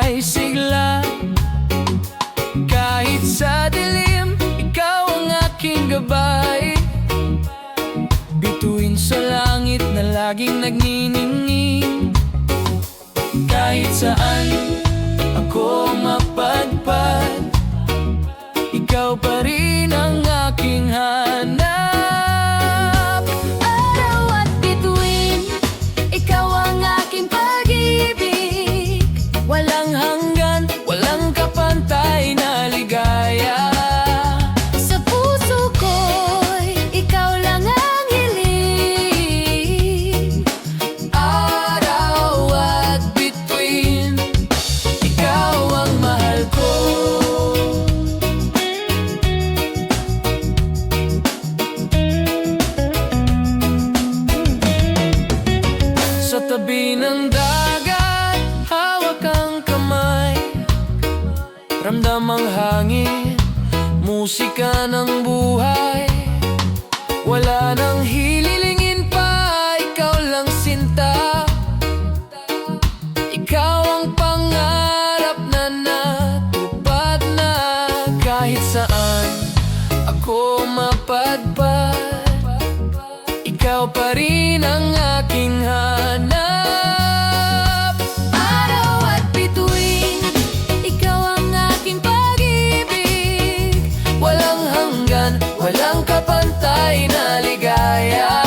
ay sigla. Kahit sa dilim, ikaw ang aking gabay. Bituin sa langit na laging nagniningning. Kahit saan ako mapadpad, ikaw pa rin ang aking hanap. Araw at bituin, ikaw ang aking pag-ibig. Walang hanggan, walang kapantay na ligaya. Sa puso ko'y ikaw lang ang hiling. Araw at bituin, ikaw ang mahal ko. Sa tabi ng dagat, hawak ang kamay. Ramdam ang hangin, musika ng buhay. Wala nang hililingin pa, ikaw lang sinta. Ikaw ang pangarap na natupad na. Kahit saan ako mapadpad, ikaw pa rin ang aking hanap. Araw at bituin, ikaw ang aking pag-ibig. Walang hanggan, walang kapantay na ligaya.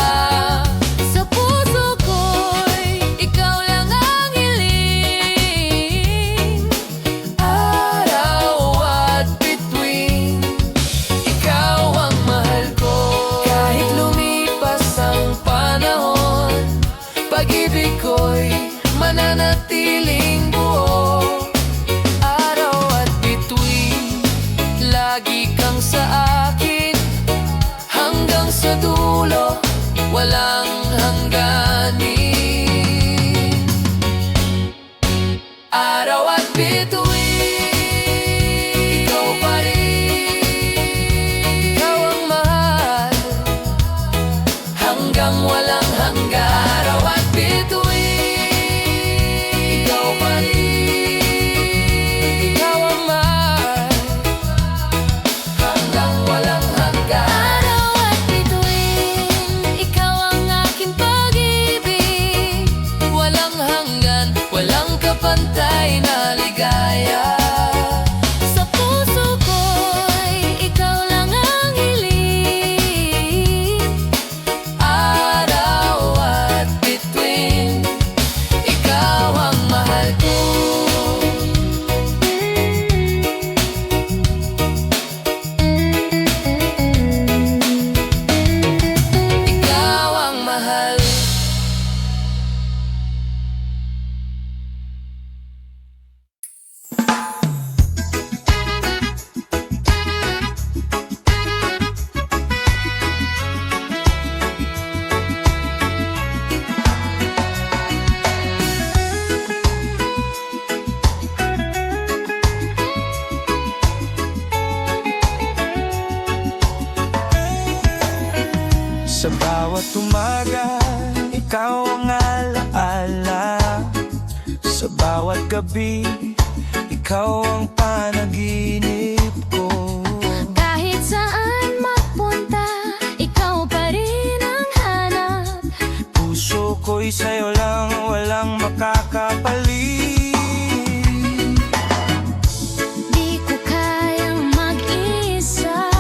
Sa puso ko'y ikaw lang ang hiling. Araw at bituin, ikaw ang mahal ko. Kahit lumipas ang panahon, pag-ibig ko'y mananatiling buo. Araw at bituin, lagi kang sa akin. Hanggang sa dulo, walang hangganin. Araw at bituin, ikaw pa rin. Ikaw ang mahal, hanggang walang hanggan. Araw at bituin, ikaw pa rin. Ikaw ang mahal, hanggang walang hanggan. Araw at bituin, ikaw ang aking pag-ibig. Walang hanggan, walang kapantay na ligaya. Sa puso ko'y ikaw lang ang hiling. Araw at bituin, ikaw ang mahal ko. Ikaw ang mahal. Sa bawat umaga, ikaw ang alaala. Sa bawat gabi, ikaw ang panaginip ko. Kahit saan magpunta, ikaw pa rin ang hanap. Puso ko'y sa'yo lang, walang makakapalit. Di ko kayang mag-isa.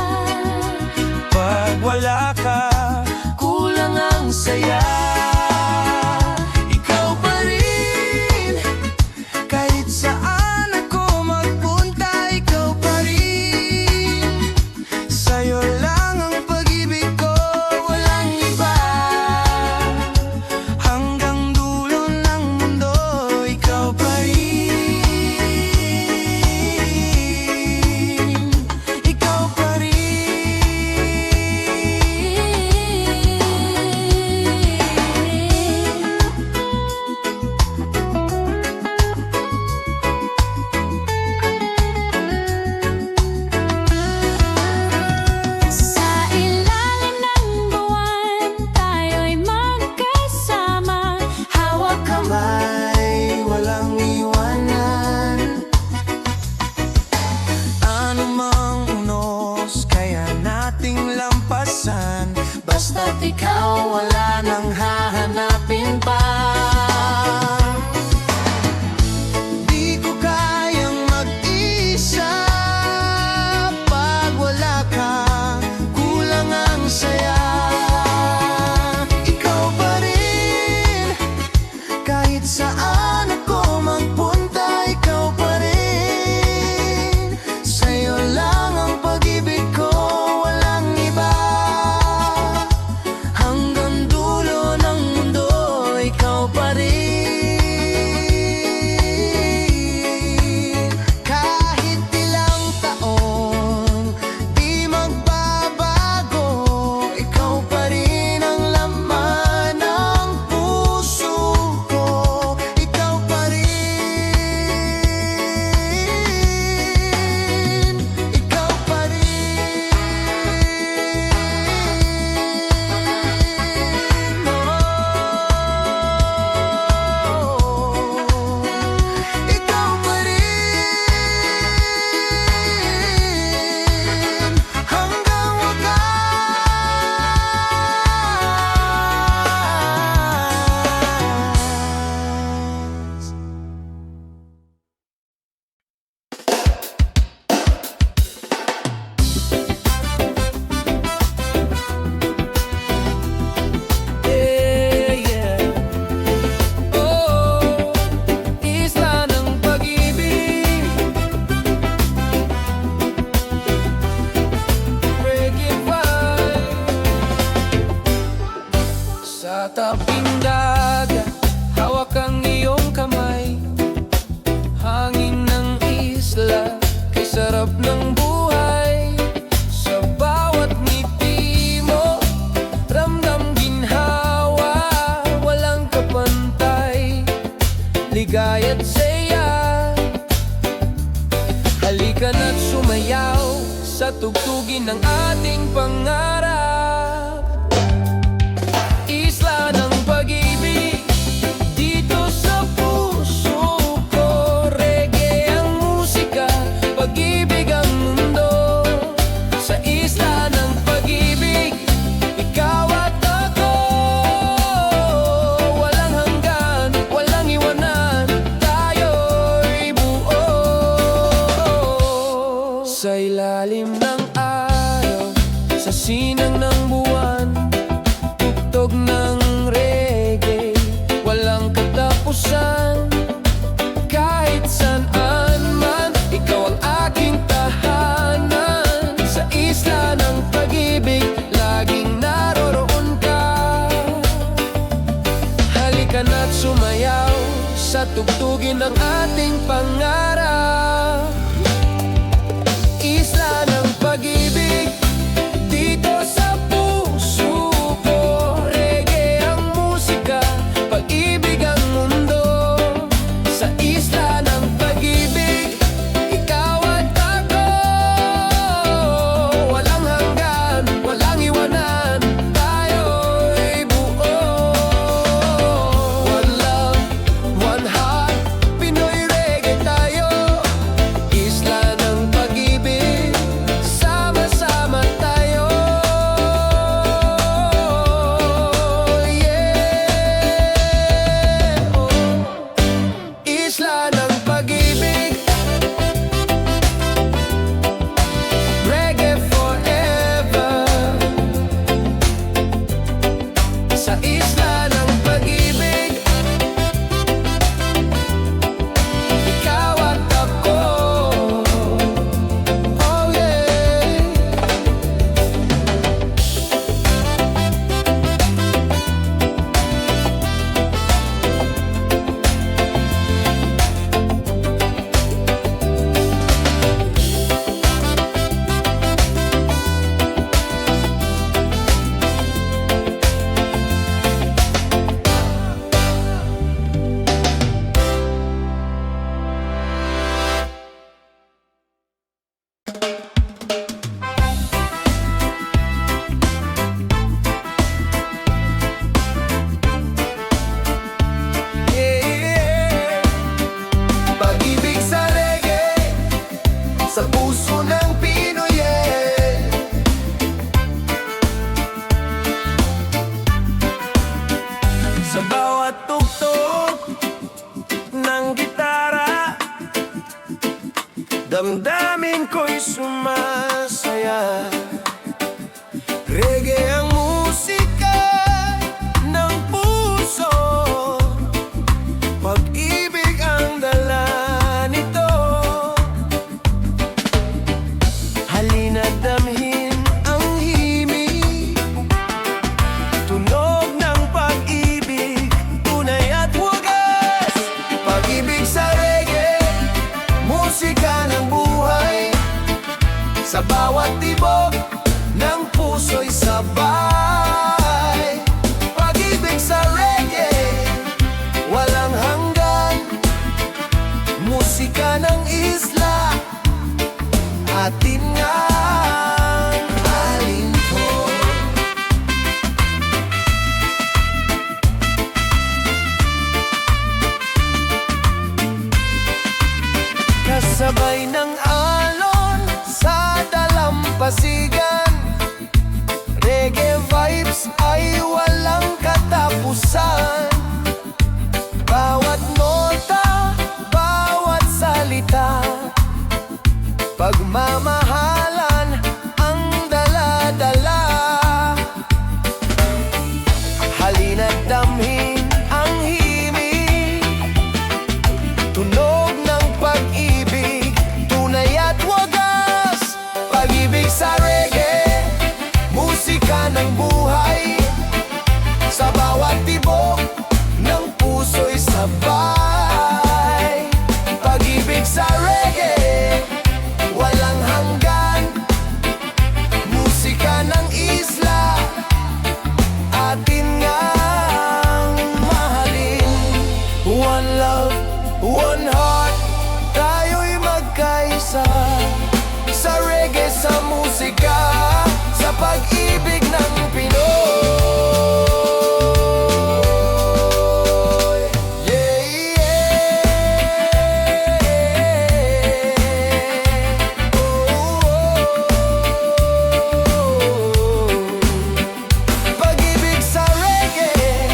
Pag wala ka, kulang ang saya. Ikaw pa rin, kahit saan ako magpunta, ikaw pa rin. Sa'yo lang ang pag-ibig ko, walang iba. Hanggang sa tugtugin ng ating pangarap. Isla ng pag-ibig dito sa puso ko. Reggae ang musika, pag-ibig ang mundo. Sa isla ng pag-ibig, ikaw at ako. Walang hanggan, walang iwanan, tayo'y buo. Sa ilalim ng araw, sa sinang ng buwan, tugtog ng reggae, walang katapusan. Kahit saan man, ikaw ang aking tahanan. Sa isla ng pag-ibig, laging naroroon ka. Halika na't sumayaw sa tugtugin ng ating pangarap. Isla ng pag-ibig dito sa puso ko. Reggae ang musika, pag-ibig ang mundo. Sa isla ng pag-ibig, ikaw at ako. Walang hanggan, walang iwanan, tayo'y buo. One love, one heart, Pinoy reggae tayo. Isla ng pag-ibig, sama-sama tayo. Yeah, oh. Isla ng pag-ibig, reggae forever. Sa isla ng pag-ibig, ikaw at ako. Oh yeah. Yeah. Pag-ibig sa reggae, sa puso ng Pinoy, yeah. Sa bawat tugtog ng gitara, damdamin ko'y sumasaya. Reggae ang musika ng puso, pag-ibig ang dala nito. Halina't damhin ang himig, tunog ng pag-ibig, tunay at wagas. Pag-ibig sa reggae, musika ng buhay. Sa bawat tibok ng puso'y sabay. Pag-ibig sa reggae, walang hanggan. Musika ng isla, atin ngang alintog. Kasabay ng alon sa dalampasigan, reggae vibes ay walang katapusan. Bawat nota, bawat salita, pagmamahalan ang dala-dala. Halina't damhin ang himig, tunog ng pag-ibig, tunay at wagas. Pag-ibig sa reggae, musika ng buhay. Sa bawat tibok ng puso'y sabay. Pag-ibig sa reggae, walang hanggan. Musika ng isla, atin ngang mahalin. One love, one heart, tayo'y magkaisa. Sa reggae, sa pag-ibig ng Pinoy. Yeah, yeah. Pag-ibig sa reggae.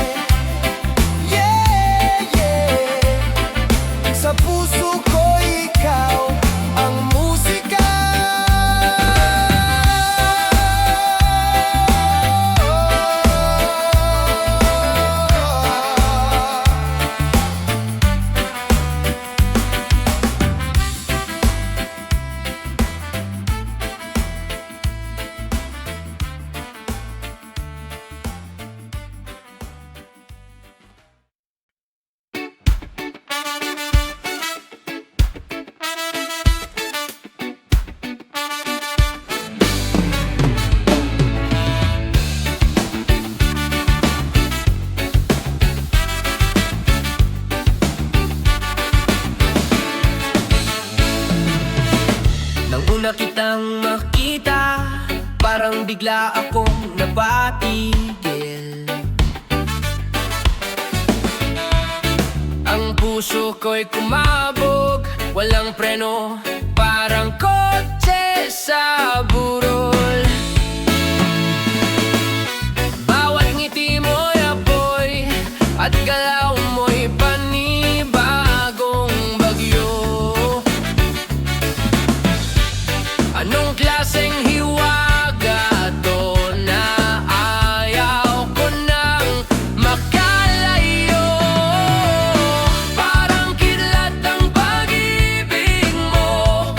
Yeah, yeah. Sa puso ko ikaw ang musika. Nang una kitang makita, parang bigla akong napatigil. Ang puso ko'y kumabog, walang preno, parang kotse sa burol. Bawat ngiti mo'y apoy, at galaw mo'y panibagong bagyo. Anong klaseng hiwaga to na ayaw ko nang makalayo? Parang kidlat ang pag-ibig mo,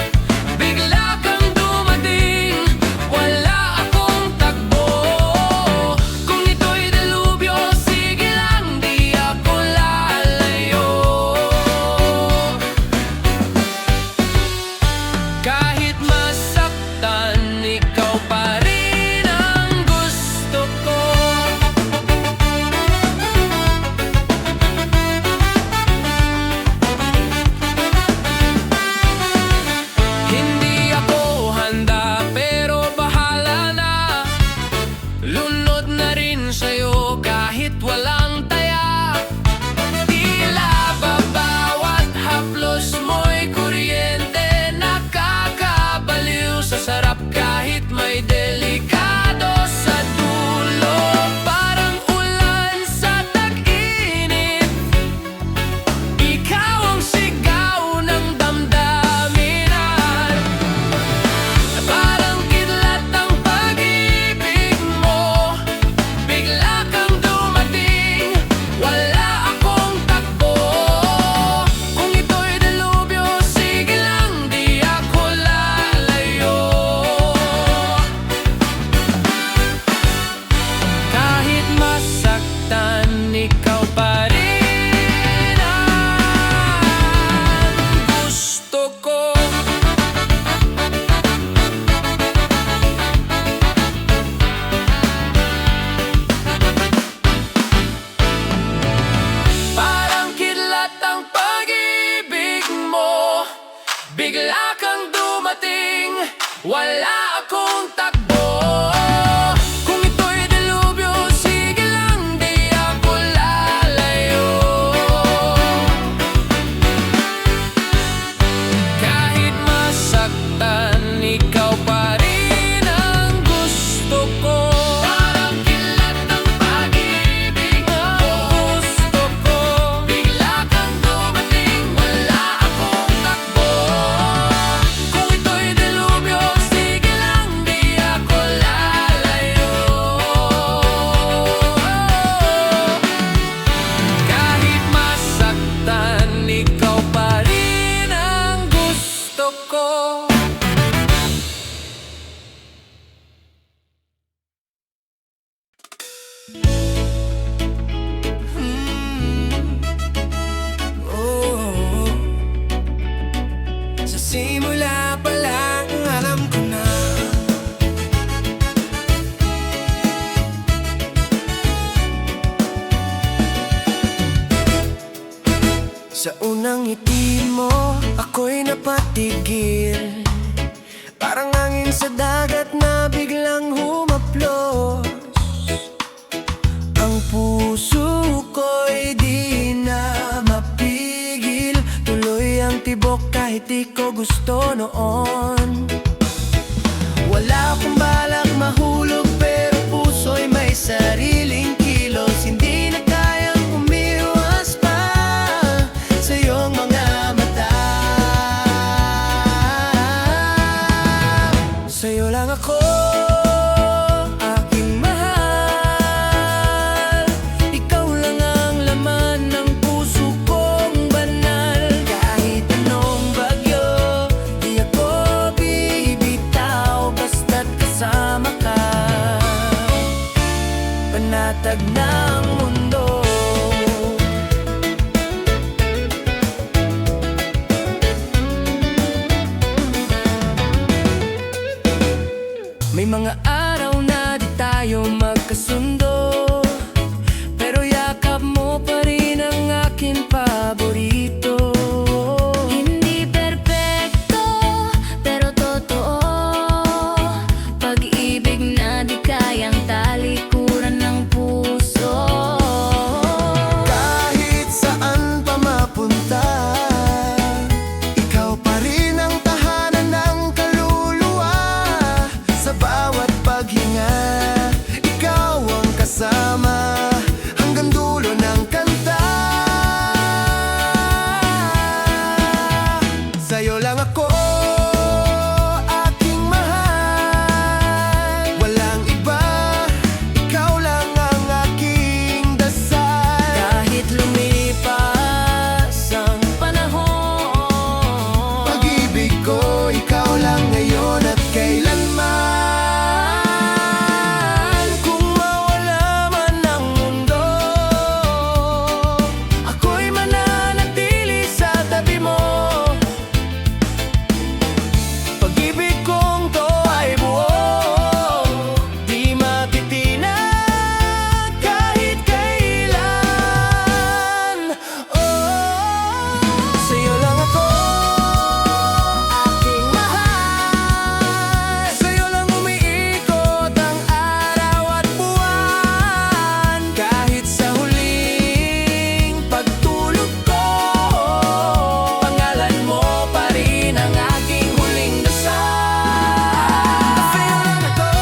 bigla kang dumating, wala akong takbo. Kung ito'y delubyo, sige lang, di ako lalayo. Kahit masaktan, ikaw pa rin ang gusto ko. Hindi ako handa, pero bahala na. Lunod na rin sa'yo kahit walang taya. Tila ba bawat haplos mo'y kuryente, nakakabaliw sa sarap kahit may delikado sa dulo. Parang ulan sa tag-init, ikaw ang sigaw ng damdaminan. Parang kidlat ang pag-ibig mo, bigla kang dumating, wala akong takbo. Kung ito'y delubyo, sige lang, di ako lalayo. Kahit masaktan, ikaw pa rin ang gusto ko. Parang kidlat ang pag-ibig mo, bigla kang dumating, wala akong takbo. Kung ito'y delubyo, sige lang, di ako lalayo. Kahit masaktan, ikaw pa rin ang gusto ko. Parang kidlat ang pag-ibig mo, gusto ko. Bigla kang dumating, wala akong takbo. Kung ito'y delubyo, sige lang, di ako lalayo. Kahit masaktan, ikaw pa rin ang gusto ko. Oh, sa simula pa lang alam ko na sa unang ngiti mo, ako'y napatigil. Parang hangin sa dagat na biglang humapil. kahit di ko gusto noon. Wala akong balak mahulog pero puso'y may sariling kilos. Hindi na kayang umiwas pa sa iyong mga mata. Sa'yo lang ako, aking mahal. Ikaw lang ang laman ng puso kong banal. Kahit anong bagyo, di ako bibitaw basta't kasama ka. Panatag ng mundo. May mga araw na di tayo magkasundo, pero yakap mo pa rin ang akin paborito. Hindi perpekto, pero totoo. Pag-ibig na di kayang talikuran ng puso. Kahit saan pa mapunta, ikaw pa rin ang tahanan ng kaluluwa. Sa bawat paghinga, ikaw ang kasama hanggang dulo ng kanta. Sa'yo lang ako, aking mahal. Walang iba, ikaw lang ang aking dasal. Kahit lumipas ang panahon, pag-ibig ko, ikaw lang ngayon at kailanman. Kung mawala man ang mundo, ako'y mananatili sa tabi mo. Pag-ibig kong to ay buo, di matitinag kahit kailan. Oh, sa'yo lang ako, aking mahal. Sa'yo lang umiikot ang araw at buwan. Kahit sa huling pagtulog ko, pangalan mo pa rin ang aking huling dasal. Sa'yo lang ako.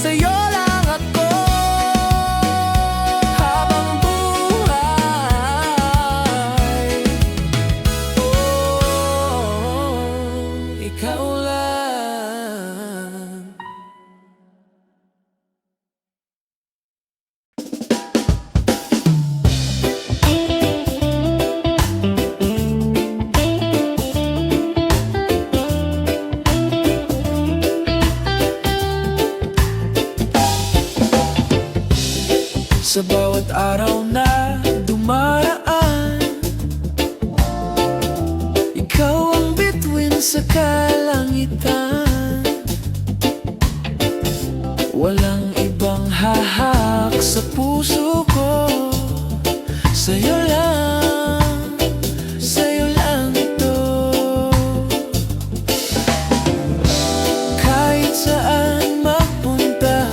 Sa'yo lang ako habang buhay. Oh, ikaw lang. Sa bawat araw na dumaraan, ikaw ang bituin sa kalangitan. Walang ibang hahak sa puso ko. Sa'yo lang, sa'yo lang ito. Kahit saan magpunta,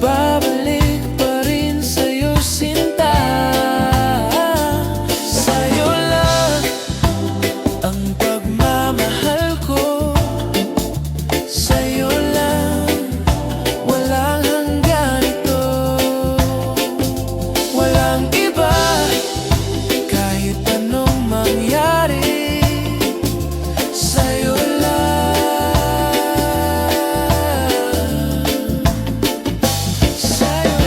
babalik pa rin sa'yo sinta. Sa'yo lang ang pagmamahal ko. Sa'yo lang, walang hanggan ito. Walang iba, kahit anong mangyari. Sa'yo lang, sa'yo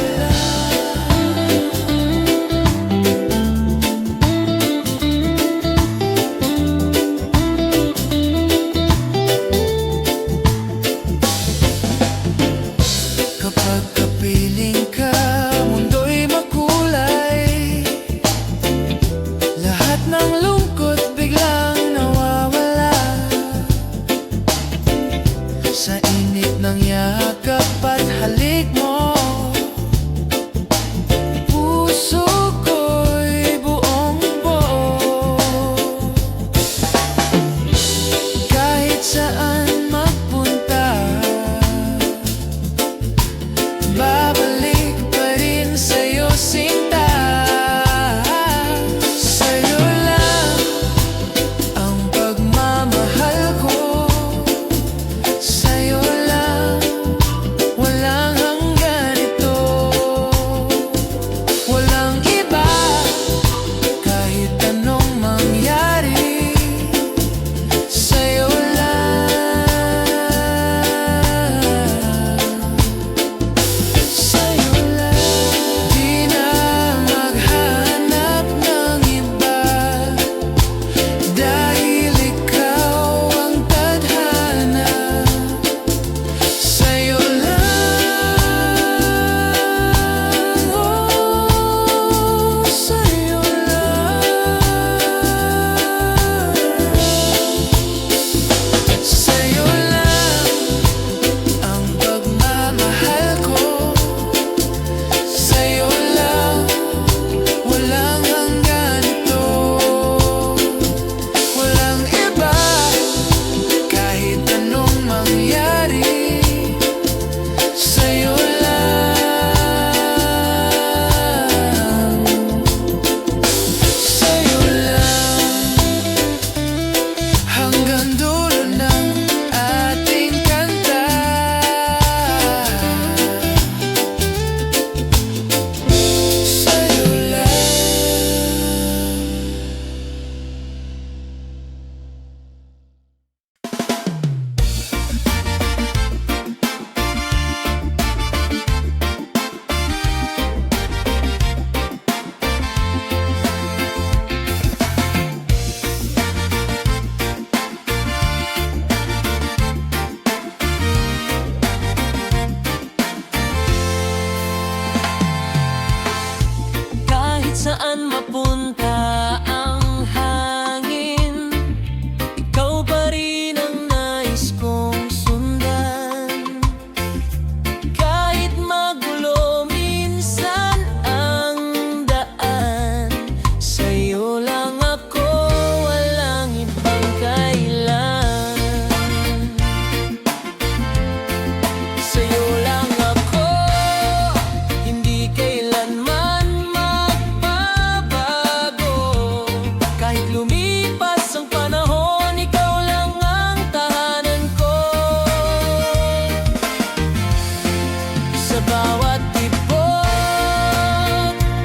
bawat tibok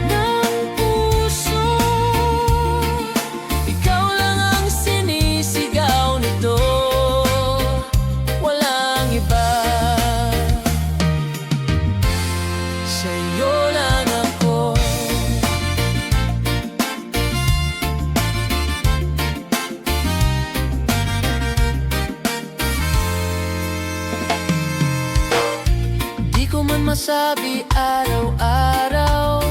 ng puso. Ikaw lang ang sinisigaw nito, walang iba. Sa'yo lang ako. Di ko man masabi araw-araw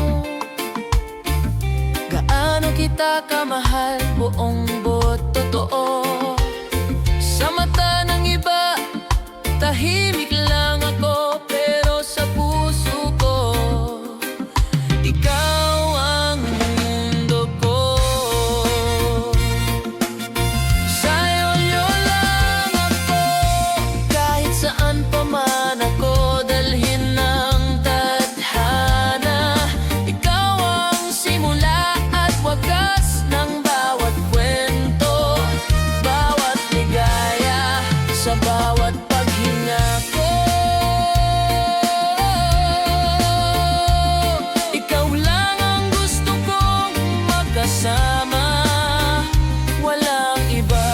gaano kita kamahal, buong buot totoo. Sa mata ng iba, tahimik lang ako, pero sa puso ko, ikaw ang mundo ko. Sa'yo lang ako, kahit saan pa man ako dalhin ng tadhana. Ikaw ang simula at wakas ng bawat kwento, bawat ligaya, sa bawat paghinga ko. Ikaw lang ang gusto kong magkasama, walang iba.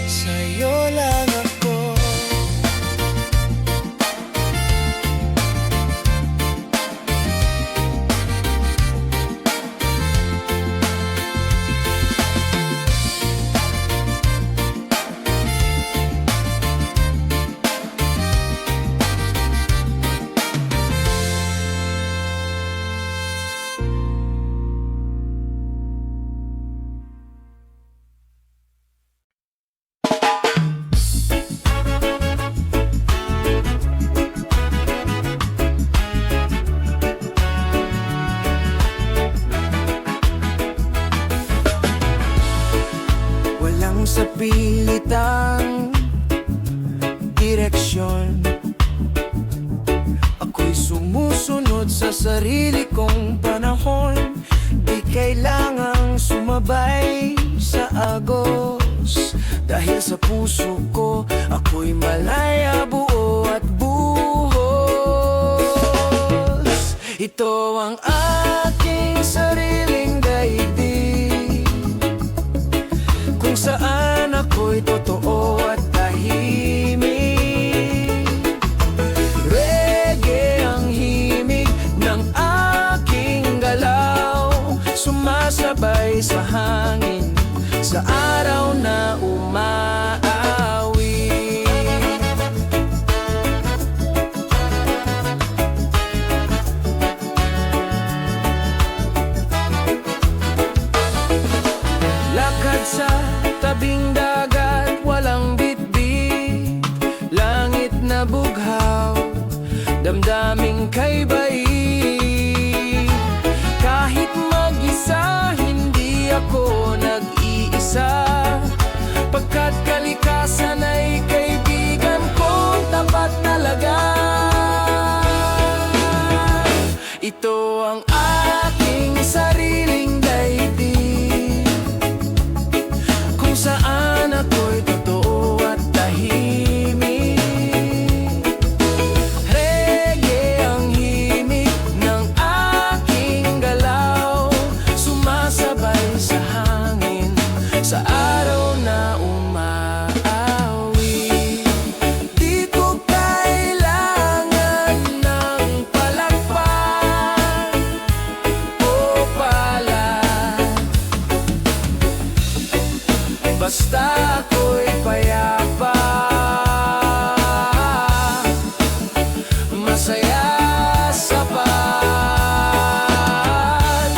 Sa'yo lang ako. Walang sapilitang direksyon, ako'y sumusunod sa sarili kong panahon. Di kailangang sumabay sa agos, dahil sa puso ko ako'y malaya, buo at buhos. Ito ang aking sariling daigdig, kung saan ako'y totoo at tahimik. Reggae ang himig ng aking galaw, sumasabay sa hangin sa araw na umaawi. Lakad sa tabing dagat, walang bitbit, langit na bughaw, damdaming kay bait. Kahit mag-isa, hindi ako nag-iisa, pagkat kalikasan ay kaibigan kong tapat talaga. Ito ang aking sariling daigdig, kung saan ako'y totoo at tahimik. Reggae ang himig ng aking galaw, sumasabay sa hangin sa araw na umaawi. Di ko kailangan ng palakpak o palad, basta ako'y payapa, masaya sapat.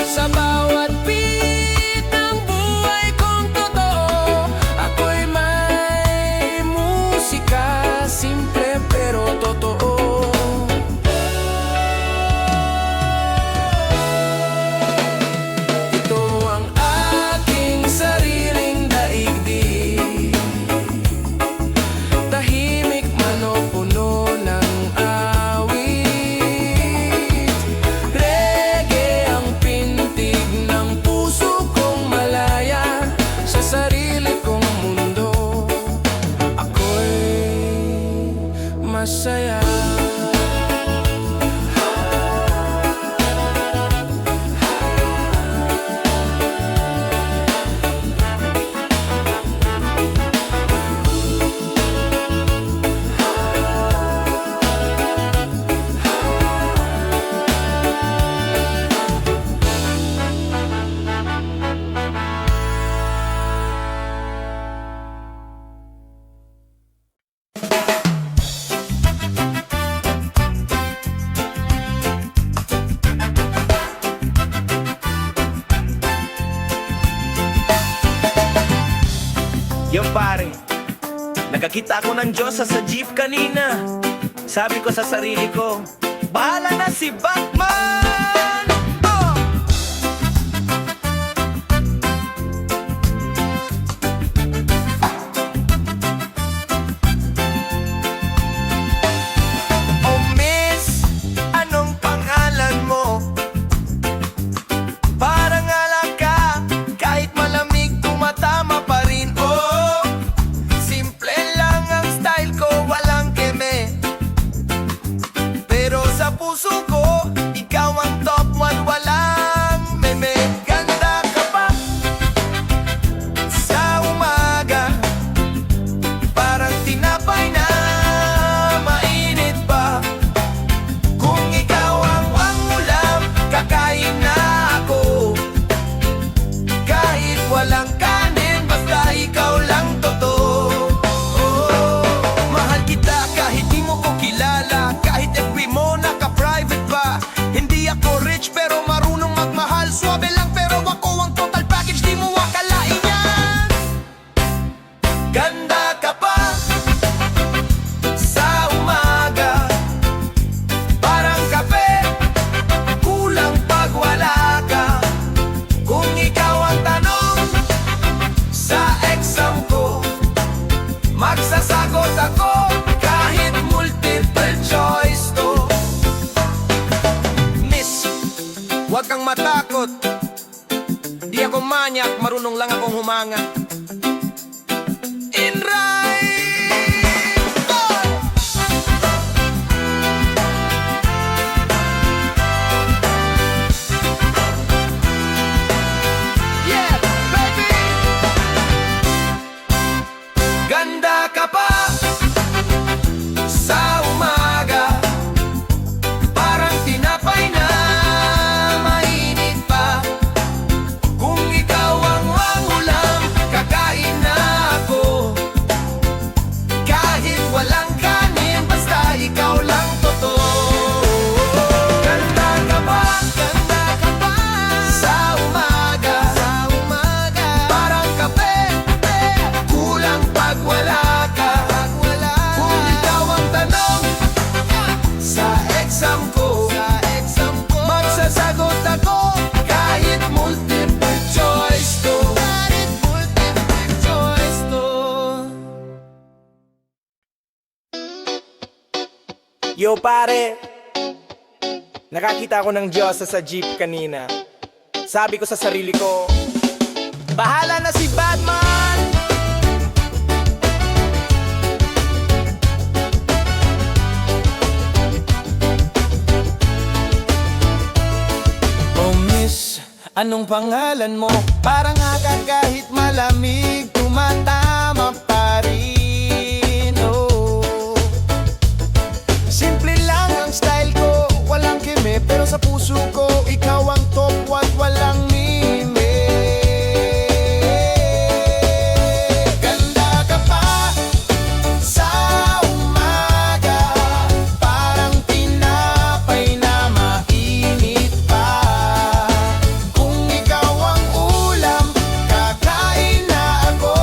Sa bawat beat ng buhay kong totoo, ako'y may musika, simple pero totoo. Ito ang aking sariling daigdig, tahimik man o puno ng awit. Reggae ang pintig ng puso kong malaya, sa sarili kong mundo ako'y masaya. Yo pare, nakakita ako ng Diyosa sa jeep kanina. Sabi ko sa sarili ko, bahala na si Batman! Oh! Oh miss, anong pangalan mo? Parang alak ka, kahit malamig tumatama pa rin. Oh, simple lang ang style ko, walang keme. Pero sa puso ko, ikaw ang top one, walang meme. Ganda ka pa sa umaga, parang tinapay na mainit pa. Kung ikaw ang ulam, kakain na ako. Kahit walang kanin, basta ikaw lang totoo. Mahal kita kahit di mo ko kilala, kahit FB mo naka-private pa. Hindi ako rich pero marunong magmahal, swabe lang pero ako ang total package, di mo akalain yan. Ganda ka pa sa umaga, parang kape, kulang pag wala ka. Kung ikaw ang tanong sa exam ko, magsasagot ako kahit multiple choice to. Miss, huwag kang matakot, di ako manyak, marunong lang akong humanga. In rhyme! Oh! Yeah, baby! Ganda ka pa sa umaga, parang tinapay na mainit pa. Kung ikaw ang ulam, kakain na ako. Kahit walang kanin, basta ikaw lang totoo. Ganda ka pa sa umaga, parang kape, kulang pag wala ka. Kung ikaw ang tanong sa exam ko, magsasagot ako kahit multiple choice to. Yo pare, nakakita ako ng Diyosa sa jeep kanina. Sabi ko sa sarili ko, bahala na si Batman! Oh miss, anong pangalan mo? Parang agad kahit malamig, tumatama pa rin. Oh, simple lang ang style ko, walang keme. Pero sa puso ko, ikaw ang top one, walang mime. Ganda ka pa sa umaga, parang tinapay na mainit pa. Kung ikaw ang ulam, kakain na ako.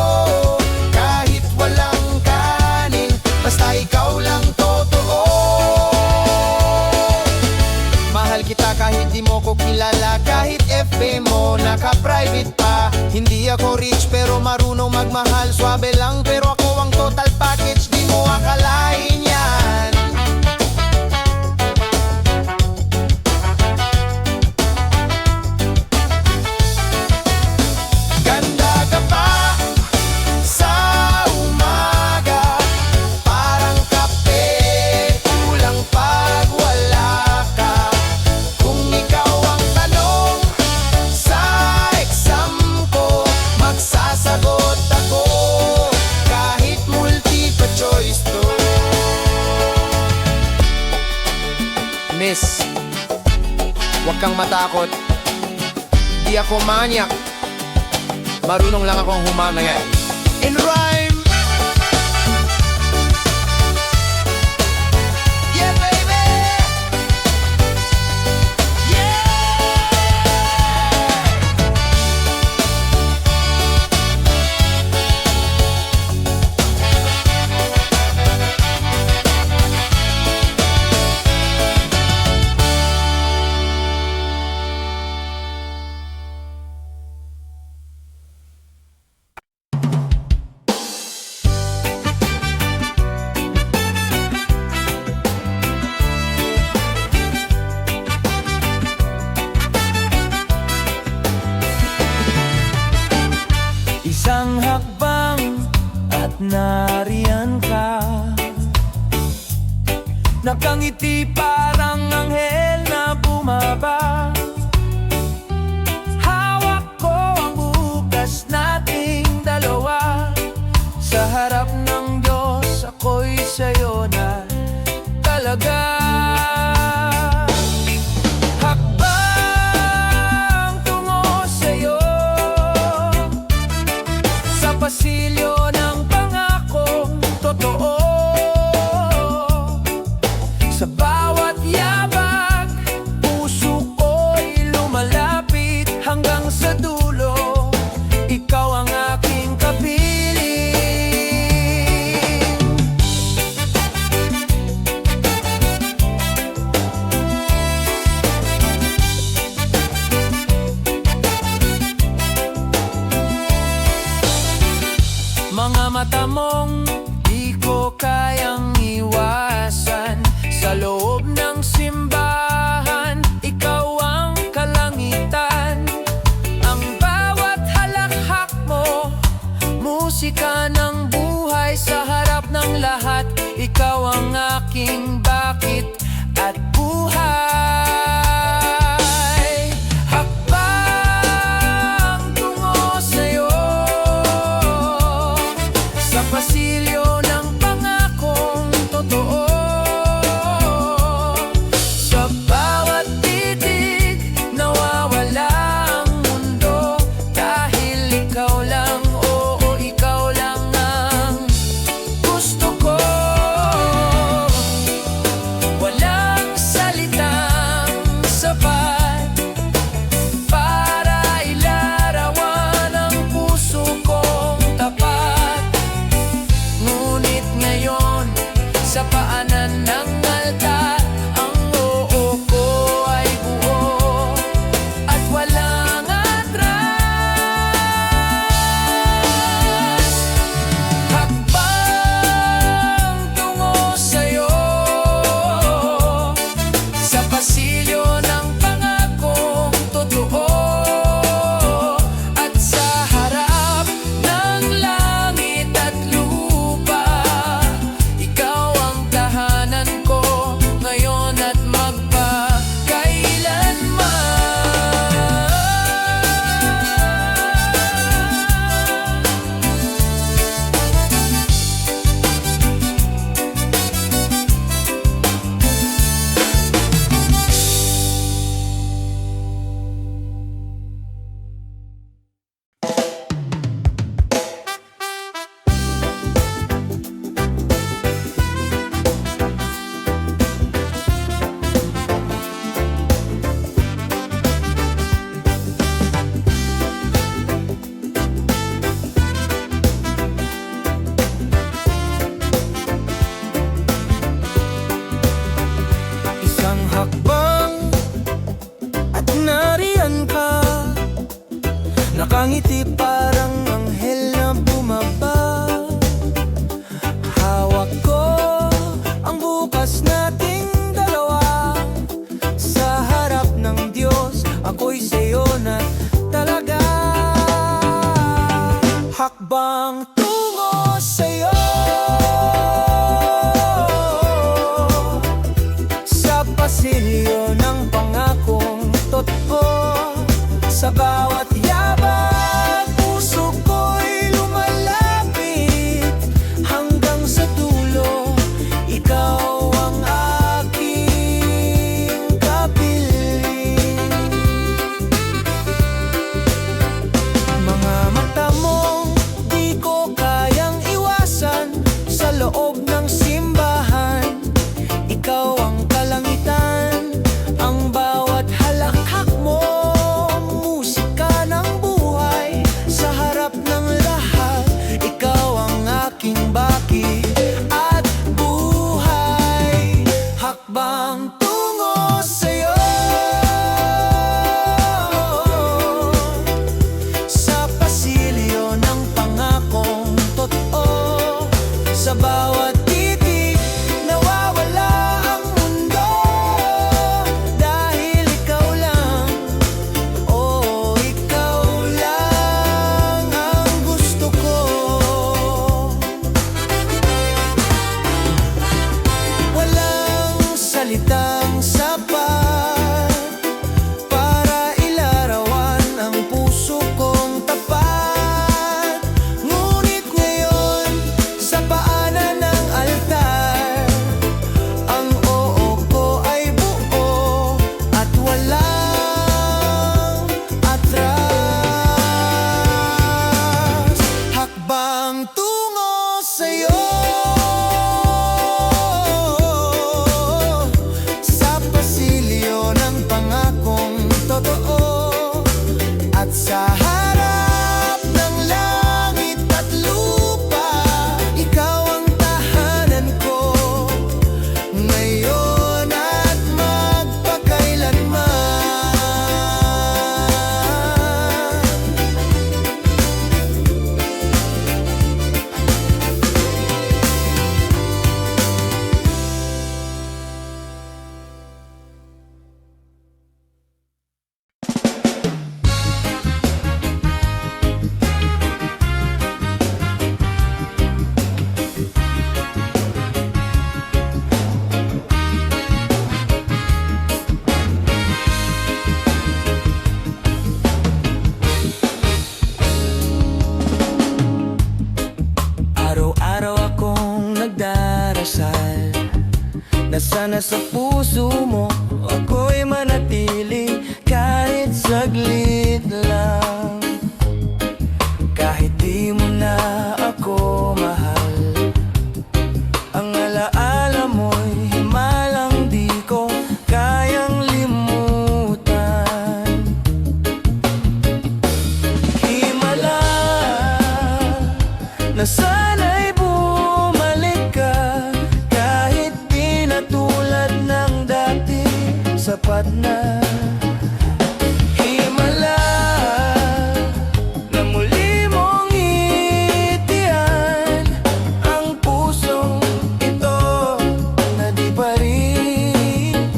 Kahit walang kanin, basta ikaw lang totoo. Mahal kita kahit di mo ko kilala, kahit FB mo naka-private pa. Hindi ako rich pero marunong magmahal, swabe lang pero ako ang total package, di mo akalain yan. Ganda ka pa sa umaga, parang kape, Miss, huwag kang matakot. Di ako manyak. Marunong lang akong humamaya. In rhyme. Yeah, baby. Yeah. Isang hakbang at nariyan ka, nakangiti parang anghel na bumaba. Hawak ko ang bukas nating dalawa, sa harap ng Diyos ako'y sa'yo na talaga. Hakbang tungo sa'yo, sa pasilyo ng pangakong totoo. Sa bawat yabag, puso ko'y lumalapit hanggang sa dulo. Ikaw ang aking kapiling. Mga mata mong di ko kayang iwasan, sa loob ng simbahan, ikaw ang kalangitan. Ang bawat halakhak mo, musika ng buhay. Sa harap ng lahat, ikaw ang aking bakit at buhay. Hakbang tungo sa'yo, sa pasilyo ng pangakong totoo. Sa bawat titig, nawawala ang mundo, dahil ikaw lang, oo, ikaw lang ang gusto ko. Walang salitang sapat para ilarawan ang puso kong tapat. Ngunit ngayon, sa paanan ng altar, ang oo ko ay buo at walang atras. Hakbang tungo sa'yo, sa pasilyo ng pangakong totoo. At sa harap ng langit at lupa, ikaw ang tahanan ko ngayon at magpakailanman. Isang hakbang at nariyan ka, nakangiti parang anghel na bumaba. Hawak ko ang bukas nating dalawa, sa harap ng Diyos ako'y sa'yo na talaga. Hakbang tungo sa'yo, sa pasilyo ng pangakong totoo. Sa bawat yabag, puso ko'y lumalapit hanggang sa dulo. Ikaw ang aking sana sa puso mo ako'y manatili kahit saglit lang. Kahit di mo na ako mahal, ang alaala mo'y himalang di ko kayang limutan. Himala na sana'y bumalik ka, kahit di na tulad ng dati, sapat na. Himala na muli mong itian ang pusong ito na di pa rin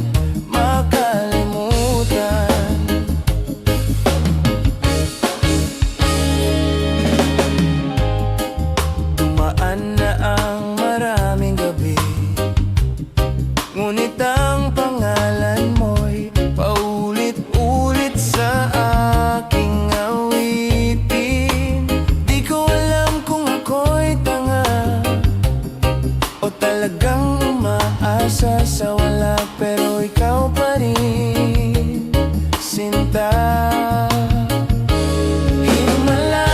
makalimutan. Dumaan na ang maraming gabi, ngunit ang pangalan mo'y paulit-ulit sa aking awitin. Di ko alam kung ako'y tanga o talagang umaasa sa wala, pero ikaw pa rin, sinta. Himala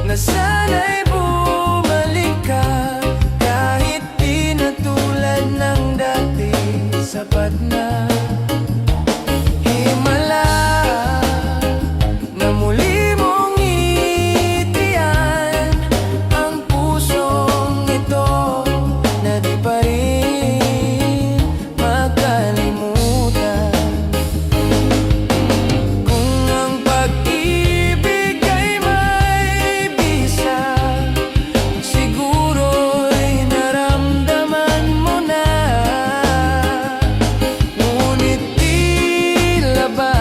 na sana'y bumalik ka, kahit di na tulad ng dati, sapat na. Himala na muli mong itian ang pusong ito na di pa rin makalimutan. Kung ang pag-ibig ay may bisa, siguro'y naramdaman mo na. Ngunit tila ba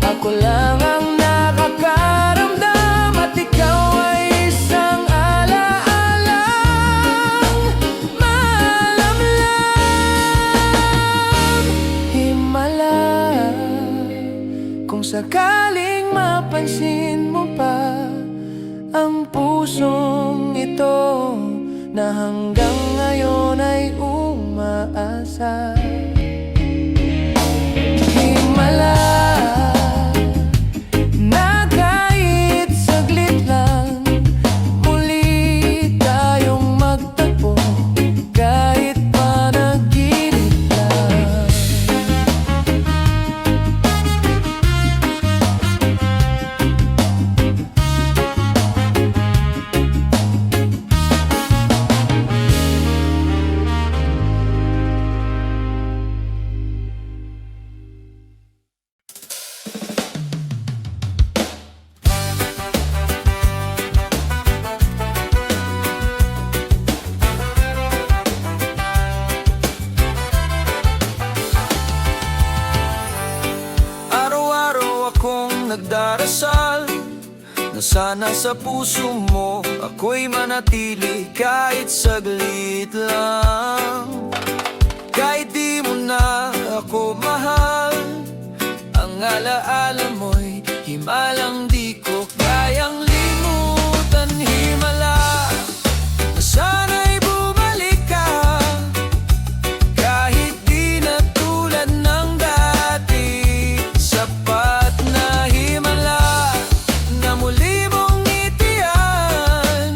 ako lang ang nakakaramdam, at ikaw ay isang alaalang malamlam. Himala, kung sakaling mapansin mo pa ang pusong ito na hanggang ngayon ay umaasa. Himala na kahit saglit lang muli tayong magtagpo, kahit panaginip lang. Araw-araw akong nagdarasal na sana sa puso mo ako'y manatili kahit saglit lang. Kahit di mo na ako mahal, ang alaala mo'y himalang di ko kayang limutan. Himala na sana'y bumalik ka, kahit di na tulad ng dati, sapat na. Himala na muli mong itian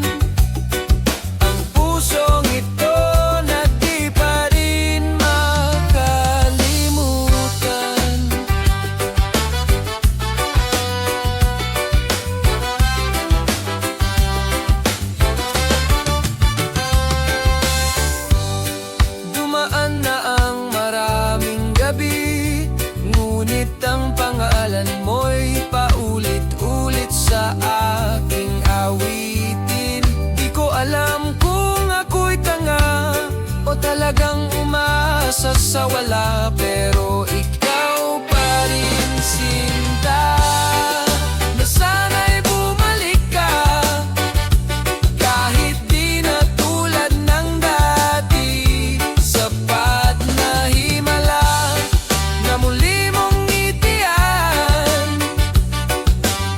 ang pusong ito na di pa rin makalimutan. Dumaan na ang maraming gabi, ngunit ang pangalan mo'y paulit-ulit sa aking awitin. Di ko alam kung ako'y tanga o talagang umaasa sa wala, pero ikaw pa rin, sinta. Na sana'y bumalik ka, kahit di na tulad ng dati, sapat na. Himala na muli mong itian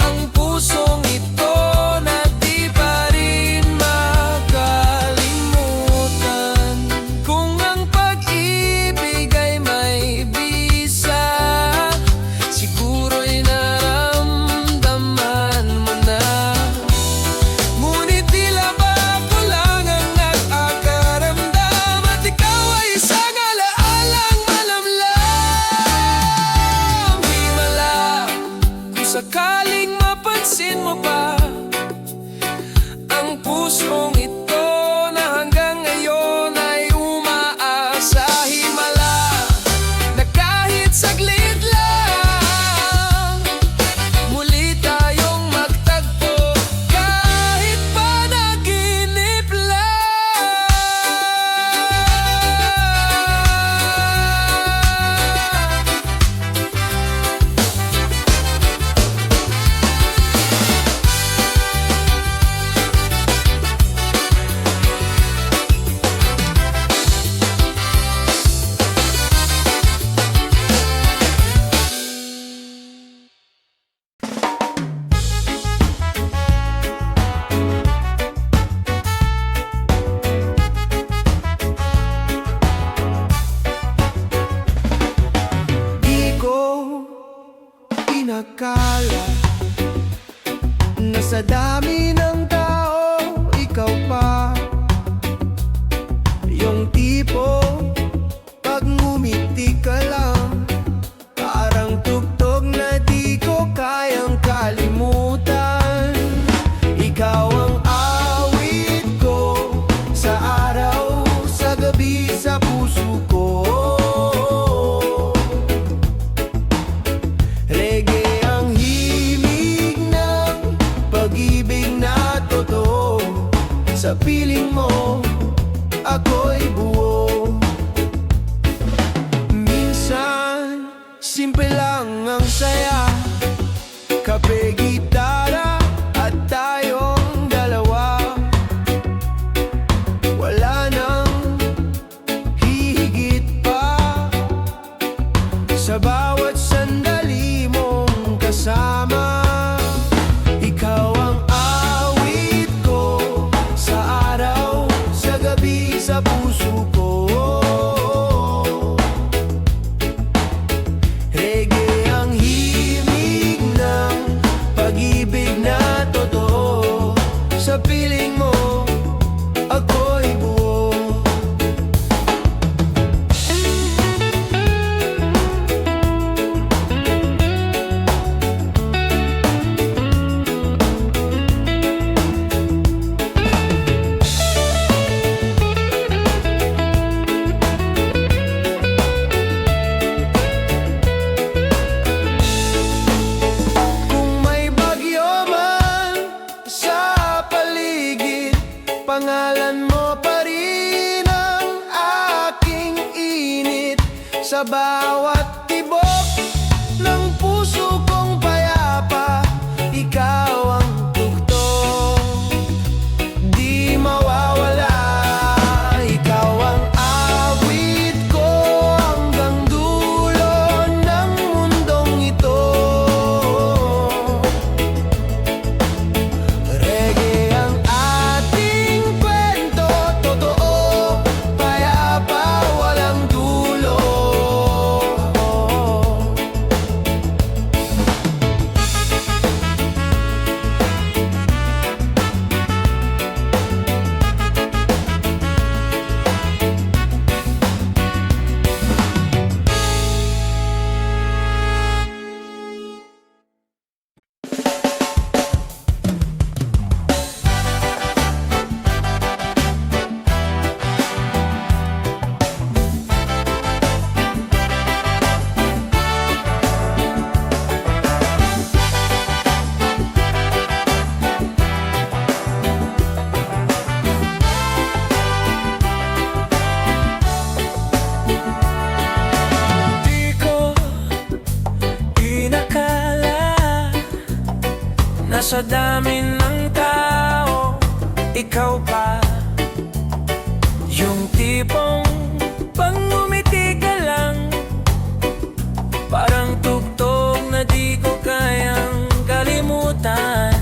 ang pusong ito na di pa rin makalimutan. tipo pag ngumiti ka lang, parang tugtog na di ko kayang kalimutan. Ikaw ang awit ko sa araw, sa gabi, sa puso ko. Reggae ang himig ng pag-ibig na totoo. Sa piling mo, ako'y buo. Minsan, simple lang ang saya. Kape, gitara, at tayong dalawa. Wala nang hihigit pa sa bawat sandali mong kasama. Ikaw ang awit ko sa araw, sa gabi, sa puso ko. Reggae ang himig ng pag-ibig na totoo. Sa piling mo, ako'y buo. Kung may bagyo man sa paligid, pangalan mo pa rin ang aking init. Sa bawat tibok ng puso kong payapa, ikaw ang tugtog, di mawawala. Ikaw ang awit ko hanggang dulo ng mundong ito. Reggae ang ating kwento, totoo, payapa, walang dulo. Di ko inakala na sa dami ng tao, ikaw pa yung tipong pag ngumiti ka lang, parang tugtog na di ko kayang kalimutan.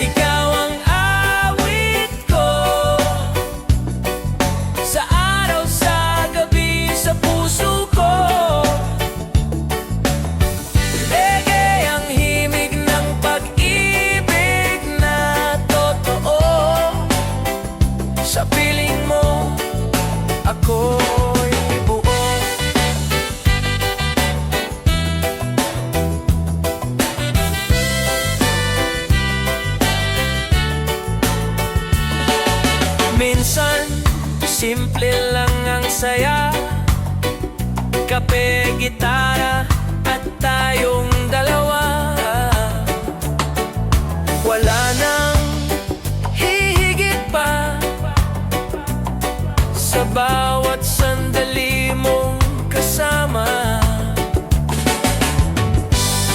Ikaw ang awit ko sa araw, sa gabi, sa puso ko. Reggae ang himig ng pag-ibig na totoo. Sa piling mo, ako'y buo. Minsan, simple lang ang saya. Kape, gitara, at tayong dalawa. Wala nang hihigit pa sa bawat sandali mong kasama.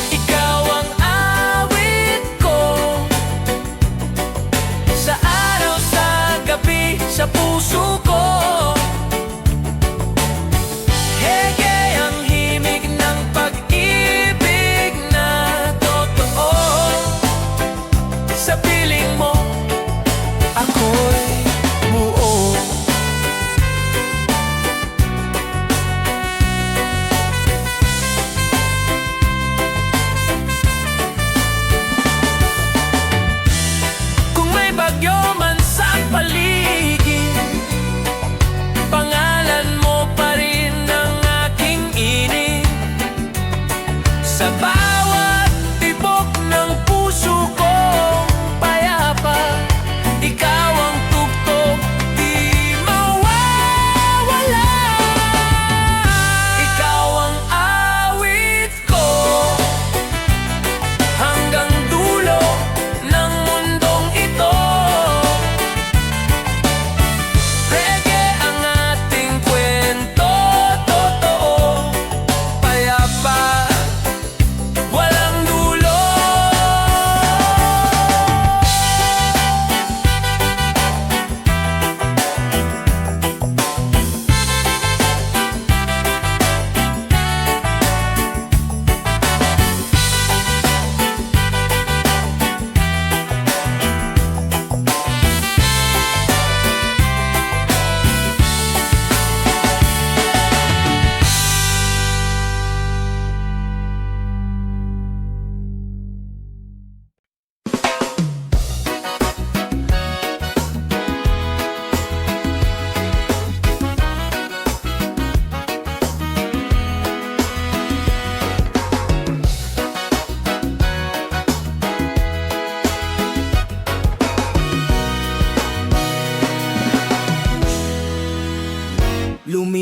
Ikaw ang awit ko sa araw, sa gabi, sa puso ko. Reggae ang himig ng pag-ibig na totoo. Sa piling mo, ako'y buo. Kung may bagyo man sa paligid,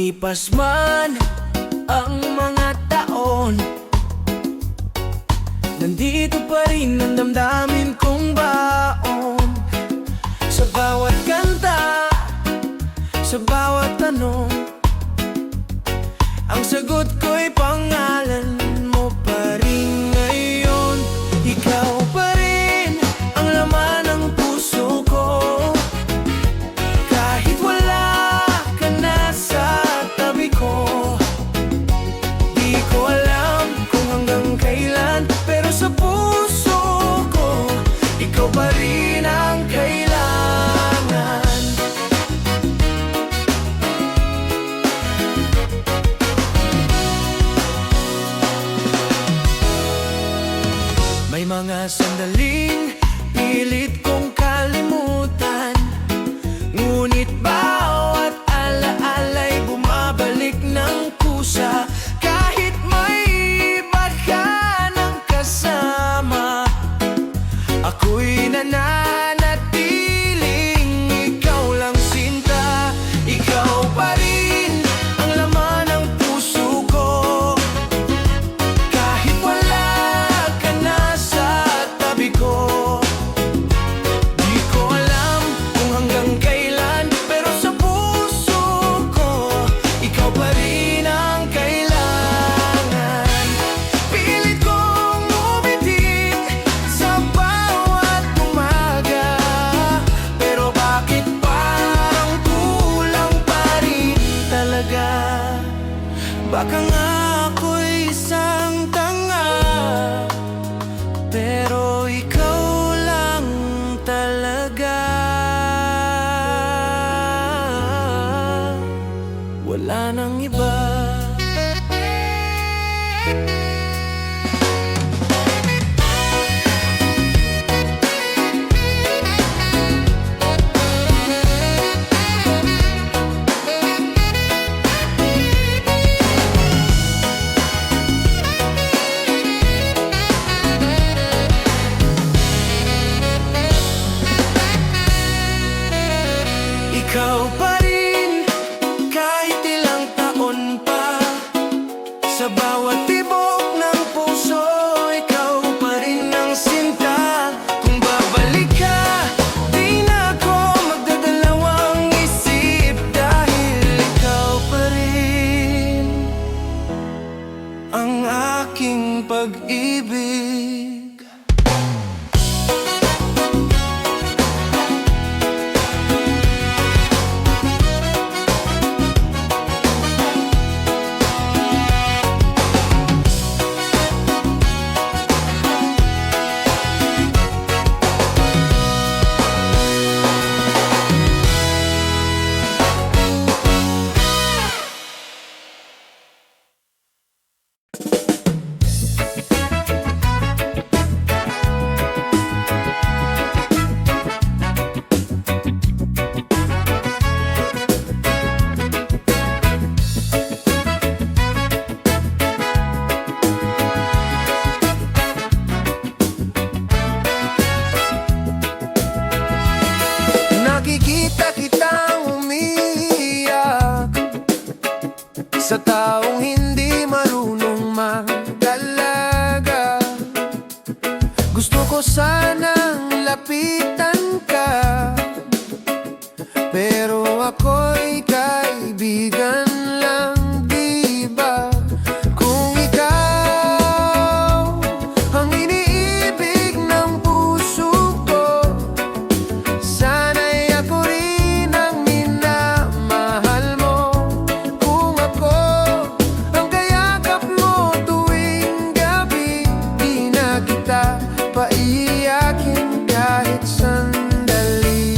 Lumipas man ang mga taon, nandito pa rin ang damdamin kong baon. Sa bawat kanta, sa bawat tanong, ang sagot ko'y pangalan mo pa rin ngayon. Ikaw pa rin ang laman ng puso ko, kahit wala ka na sa tabi ko. Di ko alam kung hanggang kailan, pero sa puso ko, ikaw pa rin ang kailangan. May mga sandaling pilit kong kalimutan, ngunit bawat alaala'y bumabalik ng kusa. Kahit may iba ka ng kasama, ako'y nananatiling ikaw lang sinta. Ikaw pa rin ang laman ng puso ko, kahit wala ka na sa tabi ko. Di ko alam kung hanggang kailan, pero sa puso ko, ikaw pa rin ang kailangan. Pilit kong umitik sa bawat umaga, pero bakit parang kulang pa rin talaga? Baka nga ako'y isang tanga, pero ikaw lang talaga. Wala nang iba. Ikaw pa rin kahit ilang taon pa, sa bawat tibok ng puso, ikaw pa rin ang sinta. Kung babalik ka, di na ako magdadalawang isip, dahil ikaw pa rin ang aking pag-ibig. Nakikita kitang umiiyak sa taong hindi marunong magdalaga. Gusto ko sanang lapitan ka, pero ako'y kaibigan lang, di ba? Kung ikaw ang iniibig ng puso ko, sana'y ako rin ang minamahal mo. Kung ako ang kayakap mo tuwing gabi, di na kita paiyakin kahit sandali.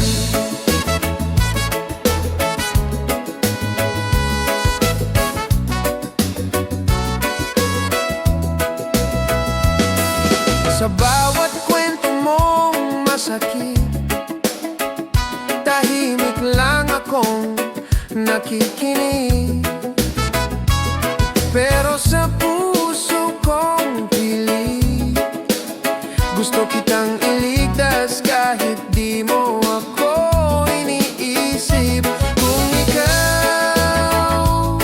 Sa bawat kwento mong masakit, tahimik lang akong nakikinig. Pero sa puso kong pilit, gusto kitang iligtas kahit di mo ako iniisip. Kung ikaw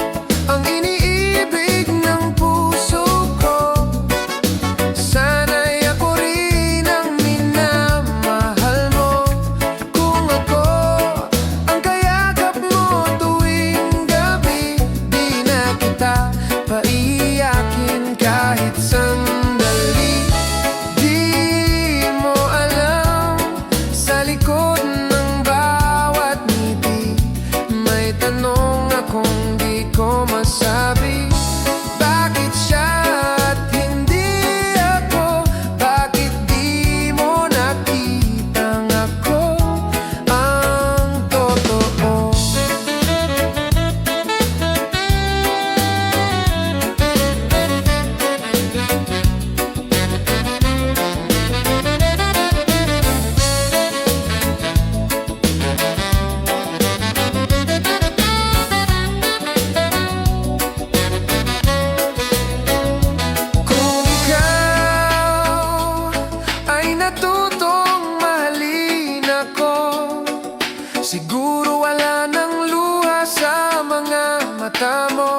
mata mo.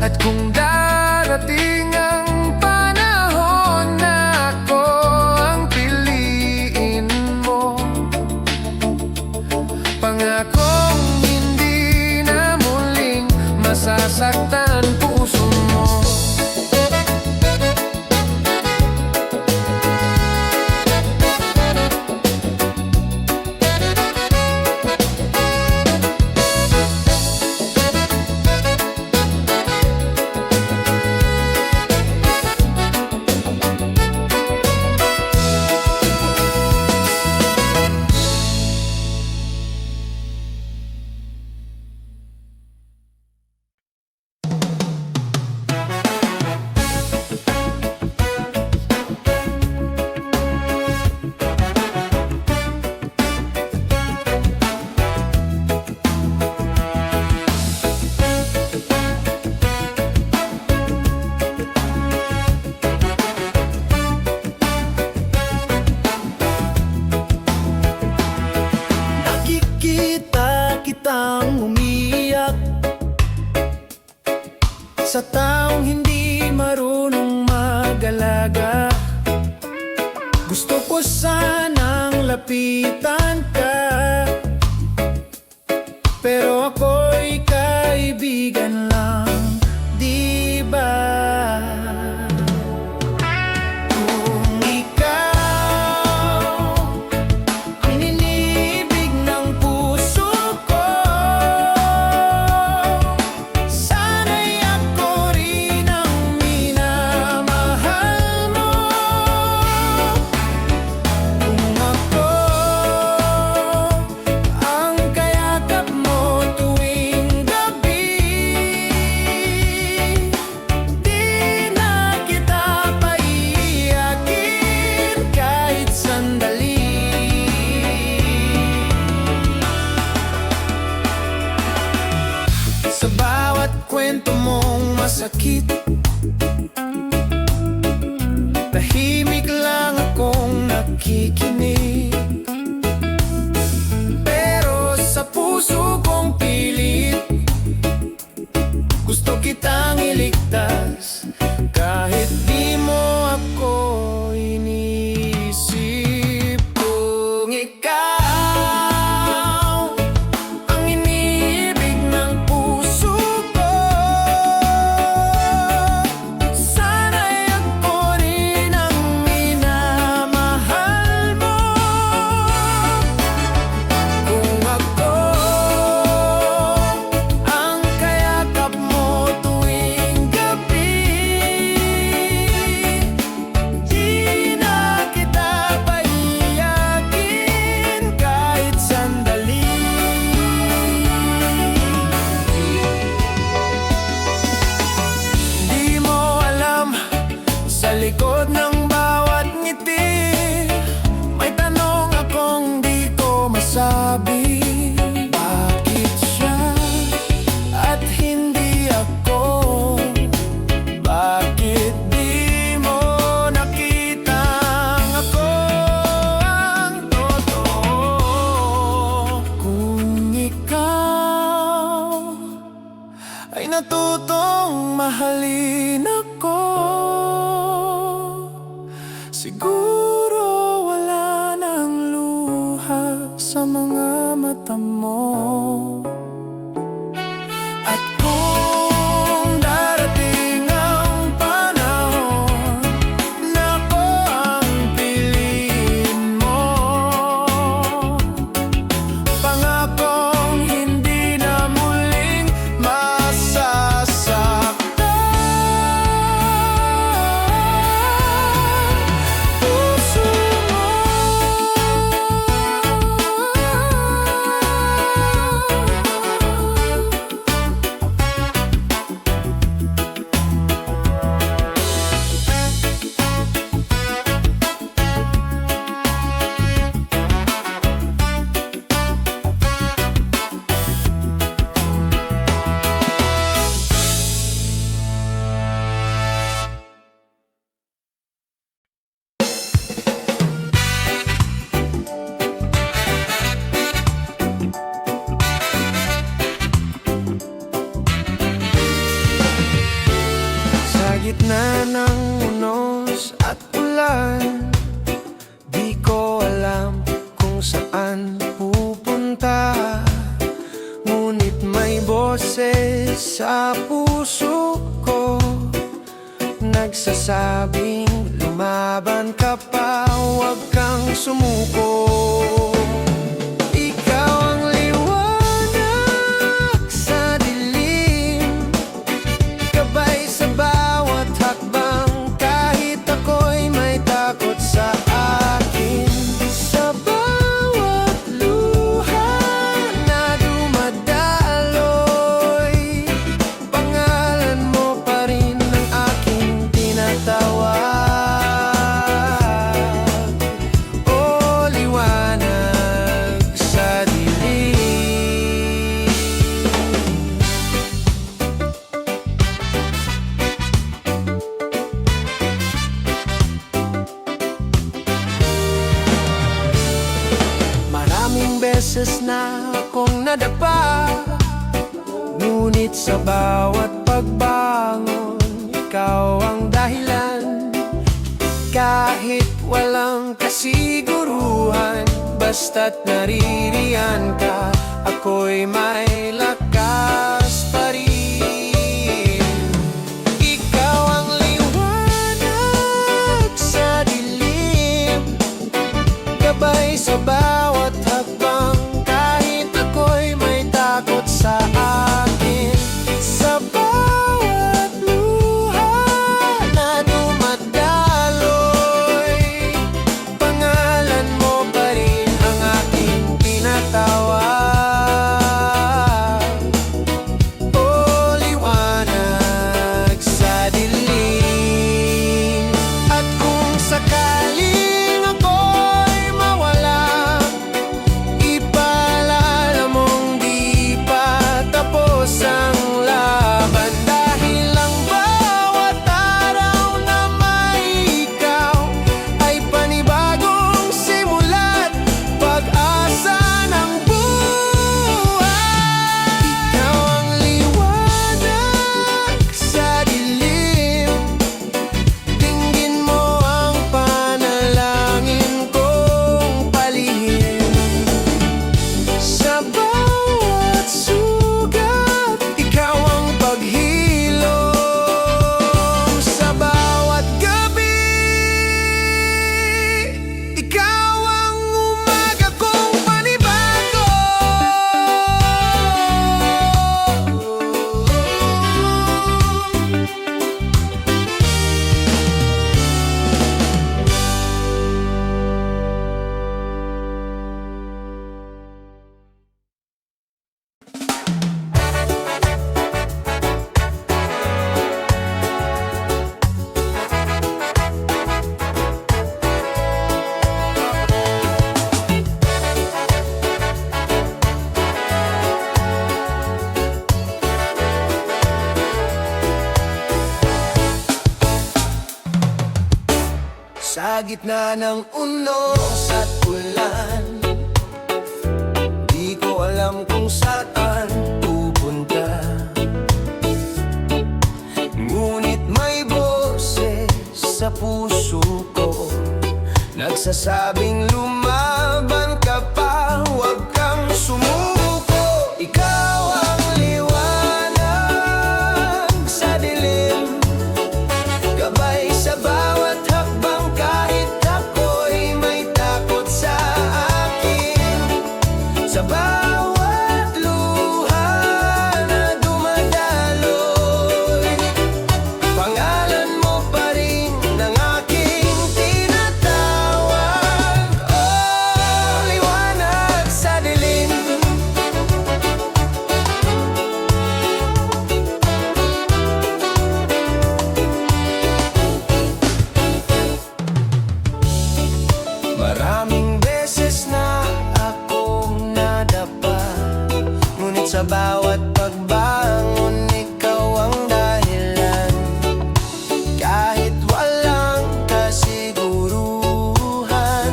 At kung darating ang panahon na ako ang piliin mo, pangakong hindi na muling masasaktan puso mo. Nakikita kitang umiyak sa taong hindi marunong mag-alaga. Gusto ko sanang lapitan ka, pero ako'y kaibigan lang, di ba? Kung ikaw ang inibig ng puso ko, sana'y ako rin ang minamahal mo. Kung ako ang kayakap mo tuwing gabi, di na kita paiyakin kahit sandali. Sa bawat kwento mong masakit, tahimik lang akong nakikinig. Pero sa puso kong pilit, gusto kitang iligtas kahit di mo ako inisip. Kung ikaw ang inibig ng puso ko, sana'y ako rin ang minamahal mo. Kung ako ang kayakap mo tuwing gabi, di na kita paiyakin kahit sandali. Di mo alam, sa likod ng bawat ngiti, may tanong akong di ko masabi. Bakit siya at hindi ako? Bakit di mo nakitang ako ang totoo? Kung ikaw ay natutong mahalin ako, siguro wala nang luha sa mga mata mo. At kung darating ang panahon na ako ang piliin mo, pangakong hindi na muling masasaktan gitna ng unos at ulan, di ko alam kung saan pupunta. Ngunit may boses sa puso ko, nagsasabing lumaban ka pa, huwag kang sumuko. Ikaw ang liwanag sa dilim, gabay sa bawat hakbang, kahit ako'y may takot sa akin. Sa bawat luha na dumadaloy, pangalan mo pa rin ang aking tinatawag. O liwanag sa dilim. Maraming beses na akong nadapa, ngunit sa bawat pagbangon, ikaw ang dahilan. Kahit walang kasiguruhan, basta't naririyan ka, ako'y may lakas pa rin. Ikaw ang liwanag sa dilim, gabay sa bawat hakbang, kahit ako'y may takot sa akin. Sa bawat luha na dumadaloy, pangalan mo pa rin ang aking tinatawag. O liwanag sa dilim. At kung sakaling ako'y mawala, ipaalala mong di pa tapos ang laban. Dahil ang bawat araw na may ikaw ay panibagong simula't pag-asa ng buhay. Ikaw ang liwanag sa dilim, dinggin mo ang panalangin kong palihim. Sa bawat sugat, ikaw ang paghilom. Sa bawat gabi, ikaw ang umaga kong panibago. Sa gitna ng unos at ulan, di ko alam kung saan pupunta. Ngunit may boses sa puso ko, nagsasabing lumaban ka pa, huwag kang sumuko. Ikaw ang liwanag sa dilim, gabay sa bawat hakbang, kahit ako'y may takot sa akin. Sa bawat luha na dumadaloy, pangalan mo pa rin ang aking tinatawag. Oh, liwanag sa dilim. Maraming beses na akong nadapa, ngunit sa bawat pagbangon, ikaw ang dahilan. Kahit walang kasiguruhan,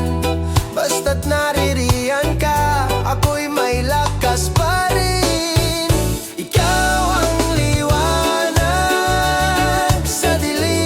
basta't naririyan ka, ako'y may lakas pa rin. Ikaw ang liwanag sa dilim.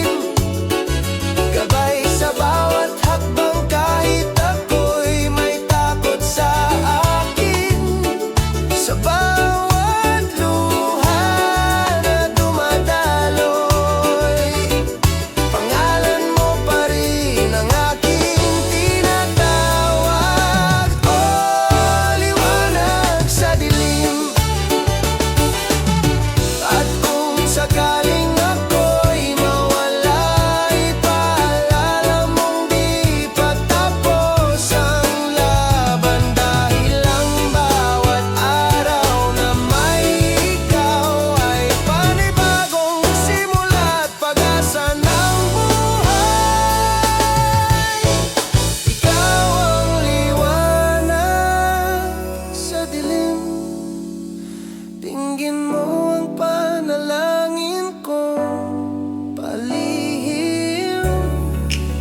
Dinggin mo ang panalangin kong palihim.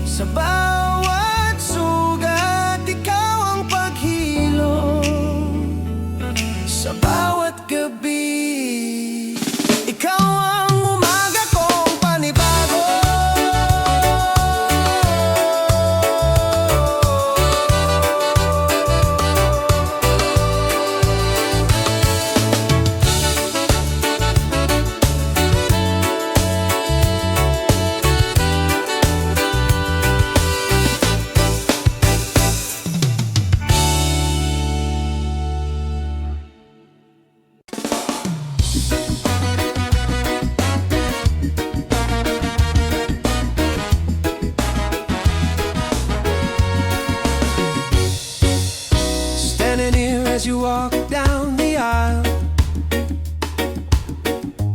Sa bawat sugat, ikaw ang paghilom. Sa bawat gabi, ikaw ang umaga kong panibago. Standing here as you walk down the aisle,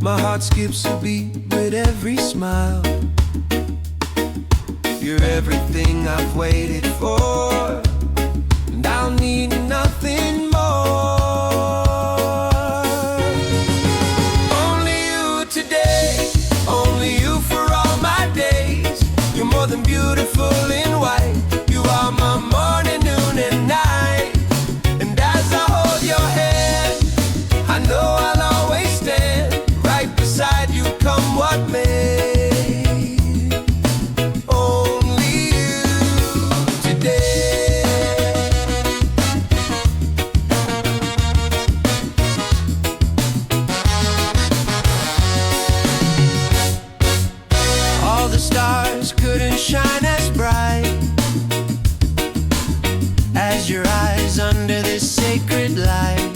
my heart skips a beat with every smile. You're everything I've waited for, and I'll need nothing more. Only you today, only you for all my days. You're more than beautiful in white. You are my morning, noon, and night. And as I hold your hand, I know I'll always stand right beside you, come what may. Only you today. All the stars couldn't shine as bright as your eyes under this sacred light.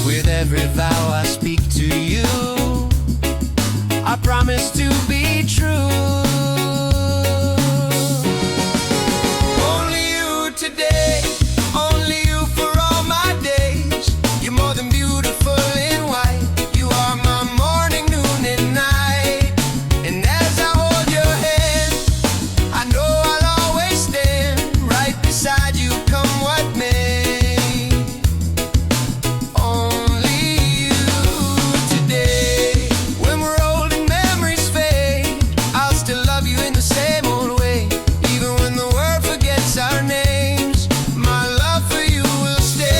With every vow I speak to you, I promise to be true. Only you today, only you for all my days. You're more than beautiful in white. You are my morning, noon, and night. And as I hold your hand, I know I'll always stand right beside you, come what may. Only you today. When we're old and memories fade, I'll still love you in the same old way. Even when the world forgets our names, my love for you will stay.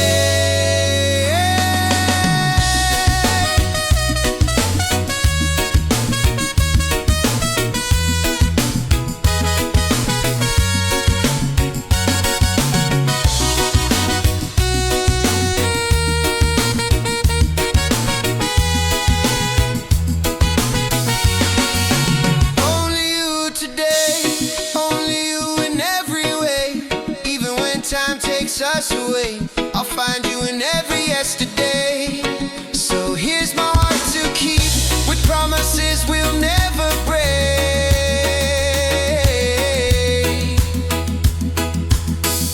Only you today, only you in every way. Even when time takes us away, I'll find you in every yesterday. So here's my heart to keep, with promises we'll never break.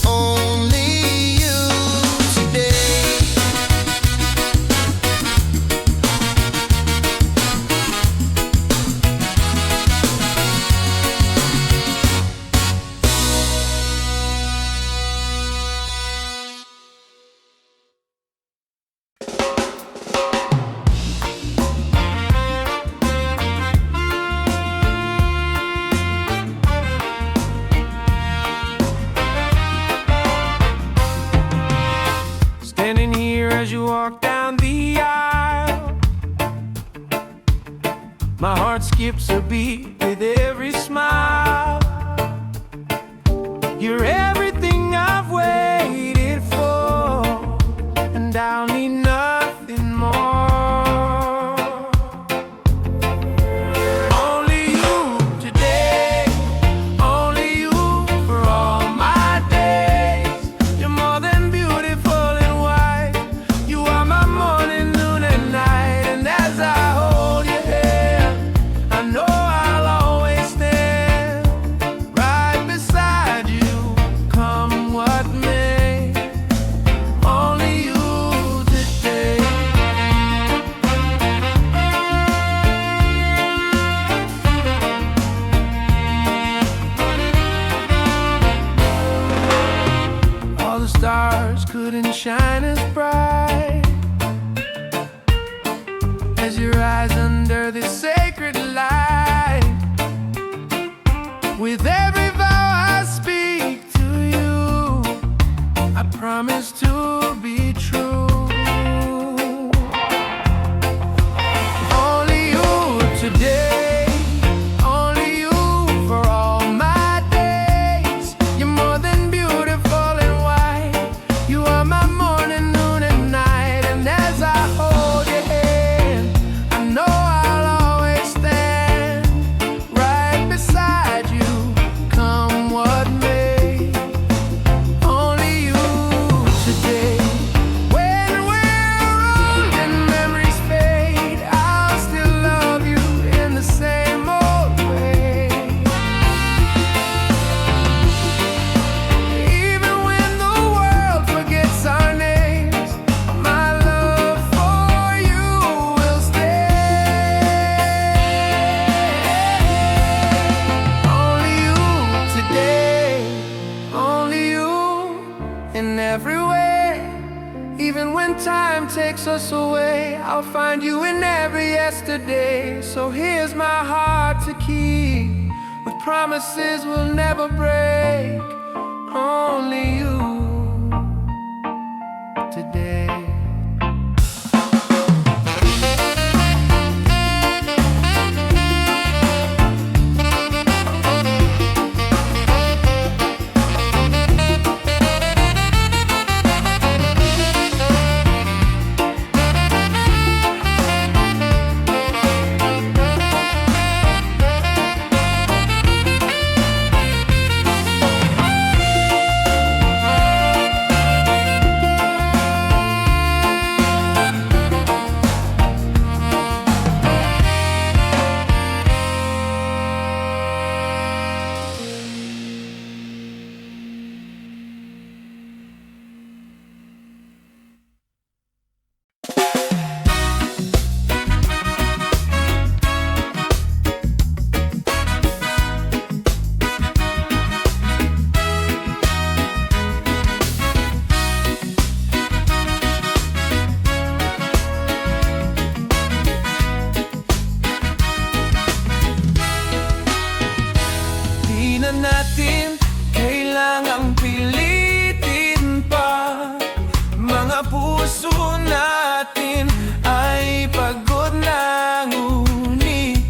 Only you today. Standing here as you walk down the aisle, my heart skips a beat with every smile. You're everything I've waited for, and I'll need nothing more. Only you today, only you for all my days. You're more than beautiful in white. You are my morning, noon, and night. And as I hold your hand, I know I'll always stand right beside you, as you rise under this sacred light. With every vow I speak to you, I promise to be true. Only you today, only you for all my days. You're more than beautiful and white. You are my morning, noon, and night. And as I hold your hand, I know I'll always stand right beside you, come what may. Only you today. When we're old and memories fade, I'll still love you in the same old way. Even when the world forgets our names, my love for you will stay. Only you today, only you in every way. Even when time takes us away, I'll find you in every yesterday. So here's my heart to keep, with promises we'll never break. Only you today. Di na natin kailangang pilitin pa. Mga puso natin ay pagod na, ngunit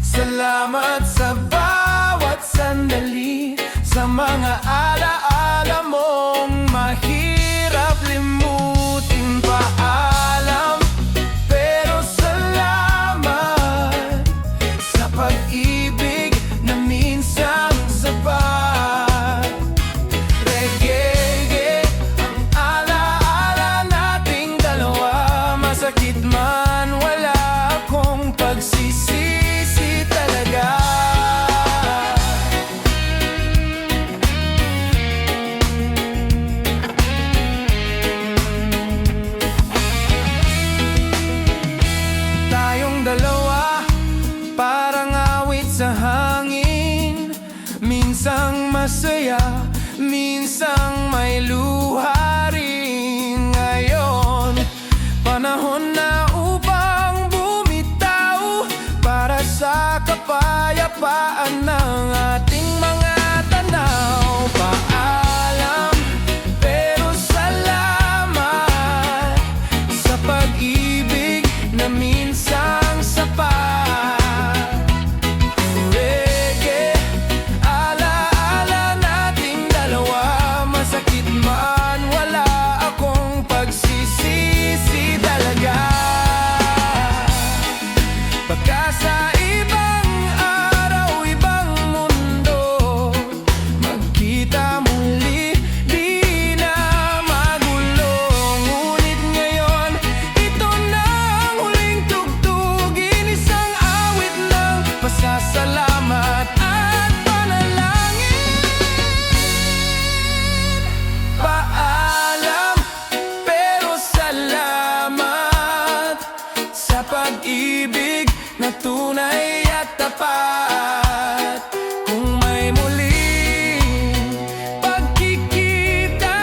salamat sa bawat sandali, sa mga alaala mong mahirap limutin. Paalam, pero salamat sa pag-ibig na minsang sapat. Reggae, ang alaala nating dalawa. Masakit man, wala akong pagsisisi talaga. Tayong dalawa, parang awit sa hangin. Minsang masaya, minsang may luha rin. Ngayon, panahon na upang bumitaw para sa kapayapaan ng ating mga tanaw. Paalam, pero salamat sa pag-ibig na minsang sapat. Reggae, alaala nating dalawa. Masakit man, wala akong pagsisisi talaga. Baka sa ibang araw, ibang mundo, magkita muli, di na magulo. Ngunit ngayon, ito na ang huling tugtugin, isang awit ng pasasalamat at panalangin. Paalam, pero salamat sa pag-ibig na tunay at tapat. Kung may muling pagkikita,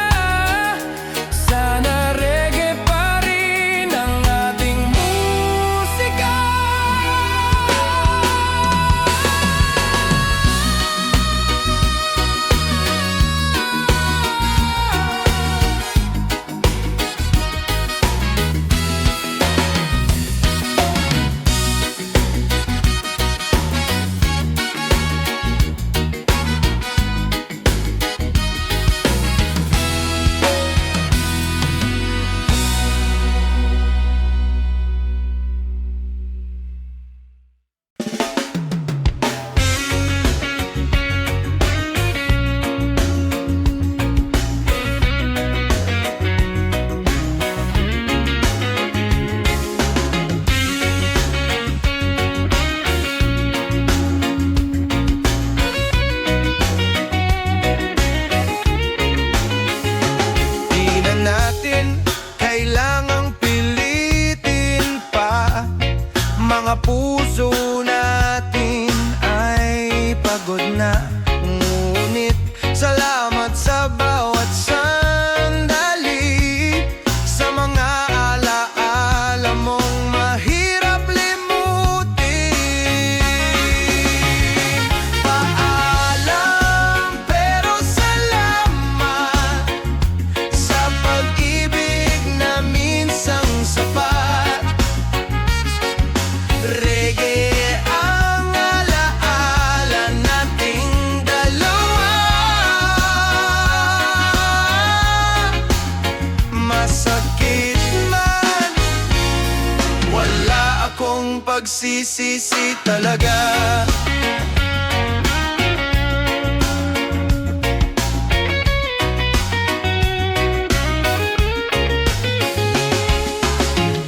sana reggae pa rin ang ating musika. puso natin ay pagod na. Ngunit salamat sa bawat sandali, sa mga alaala mong mahirap limutin. Paalam pero salamat sa pag-ibig na minsang sapat. Reggae ang alaala nating dalawa. Masakit man, wala akong pagsisisi talaga.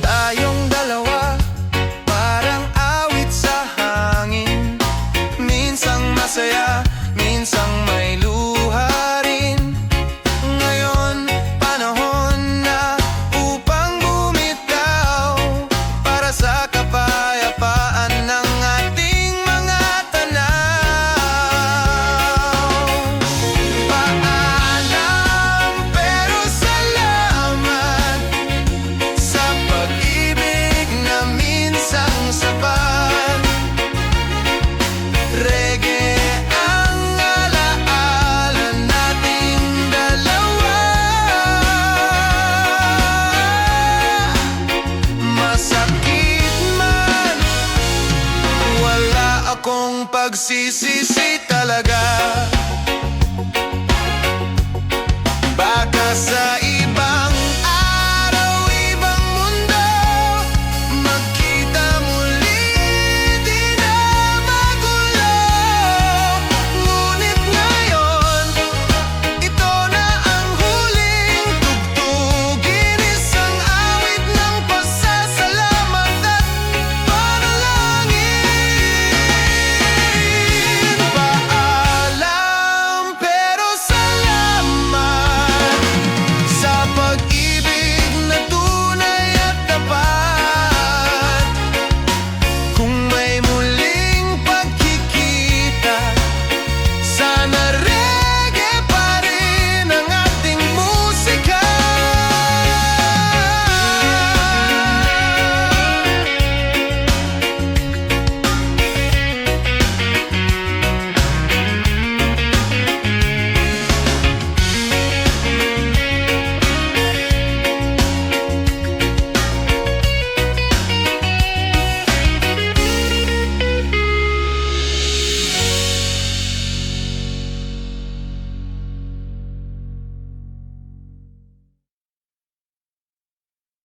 Tayong dalawa, parang awit sa hangin. Minsang masaya, minsang may luha rin. Ngayon, panahon na upang bumitaw para sa kapayapaan ng ating mga tanaw. Paalam pero salamat sa pag-ibig na minsang sapat. Reggae ang alaala nating dalawa. Masakit man, wala akong pagsisisi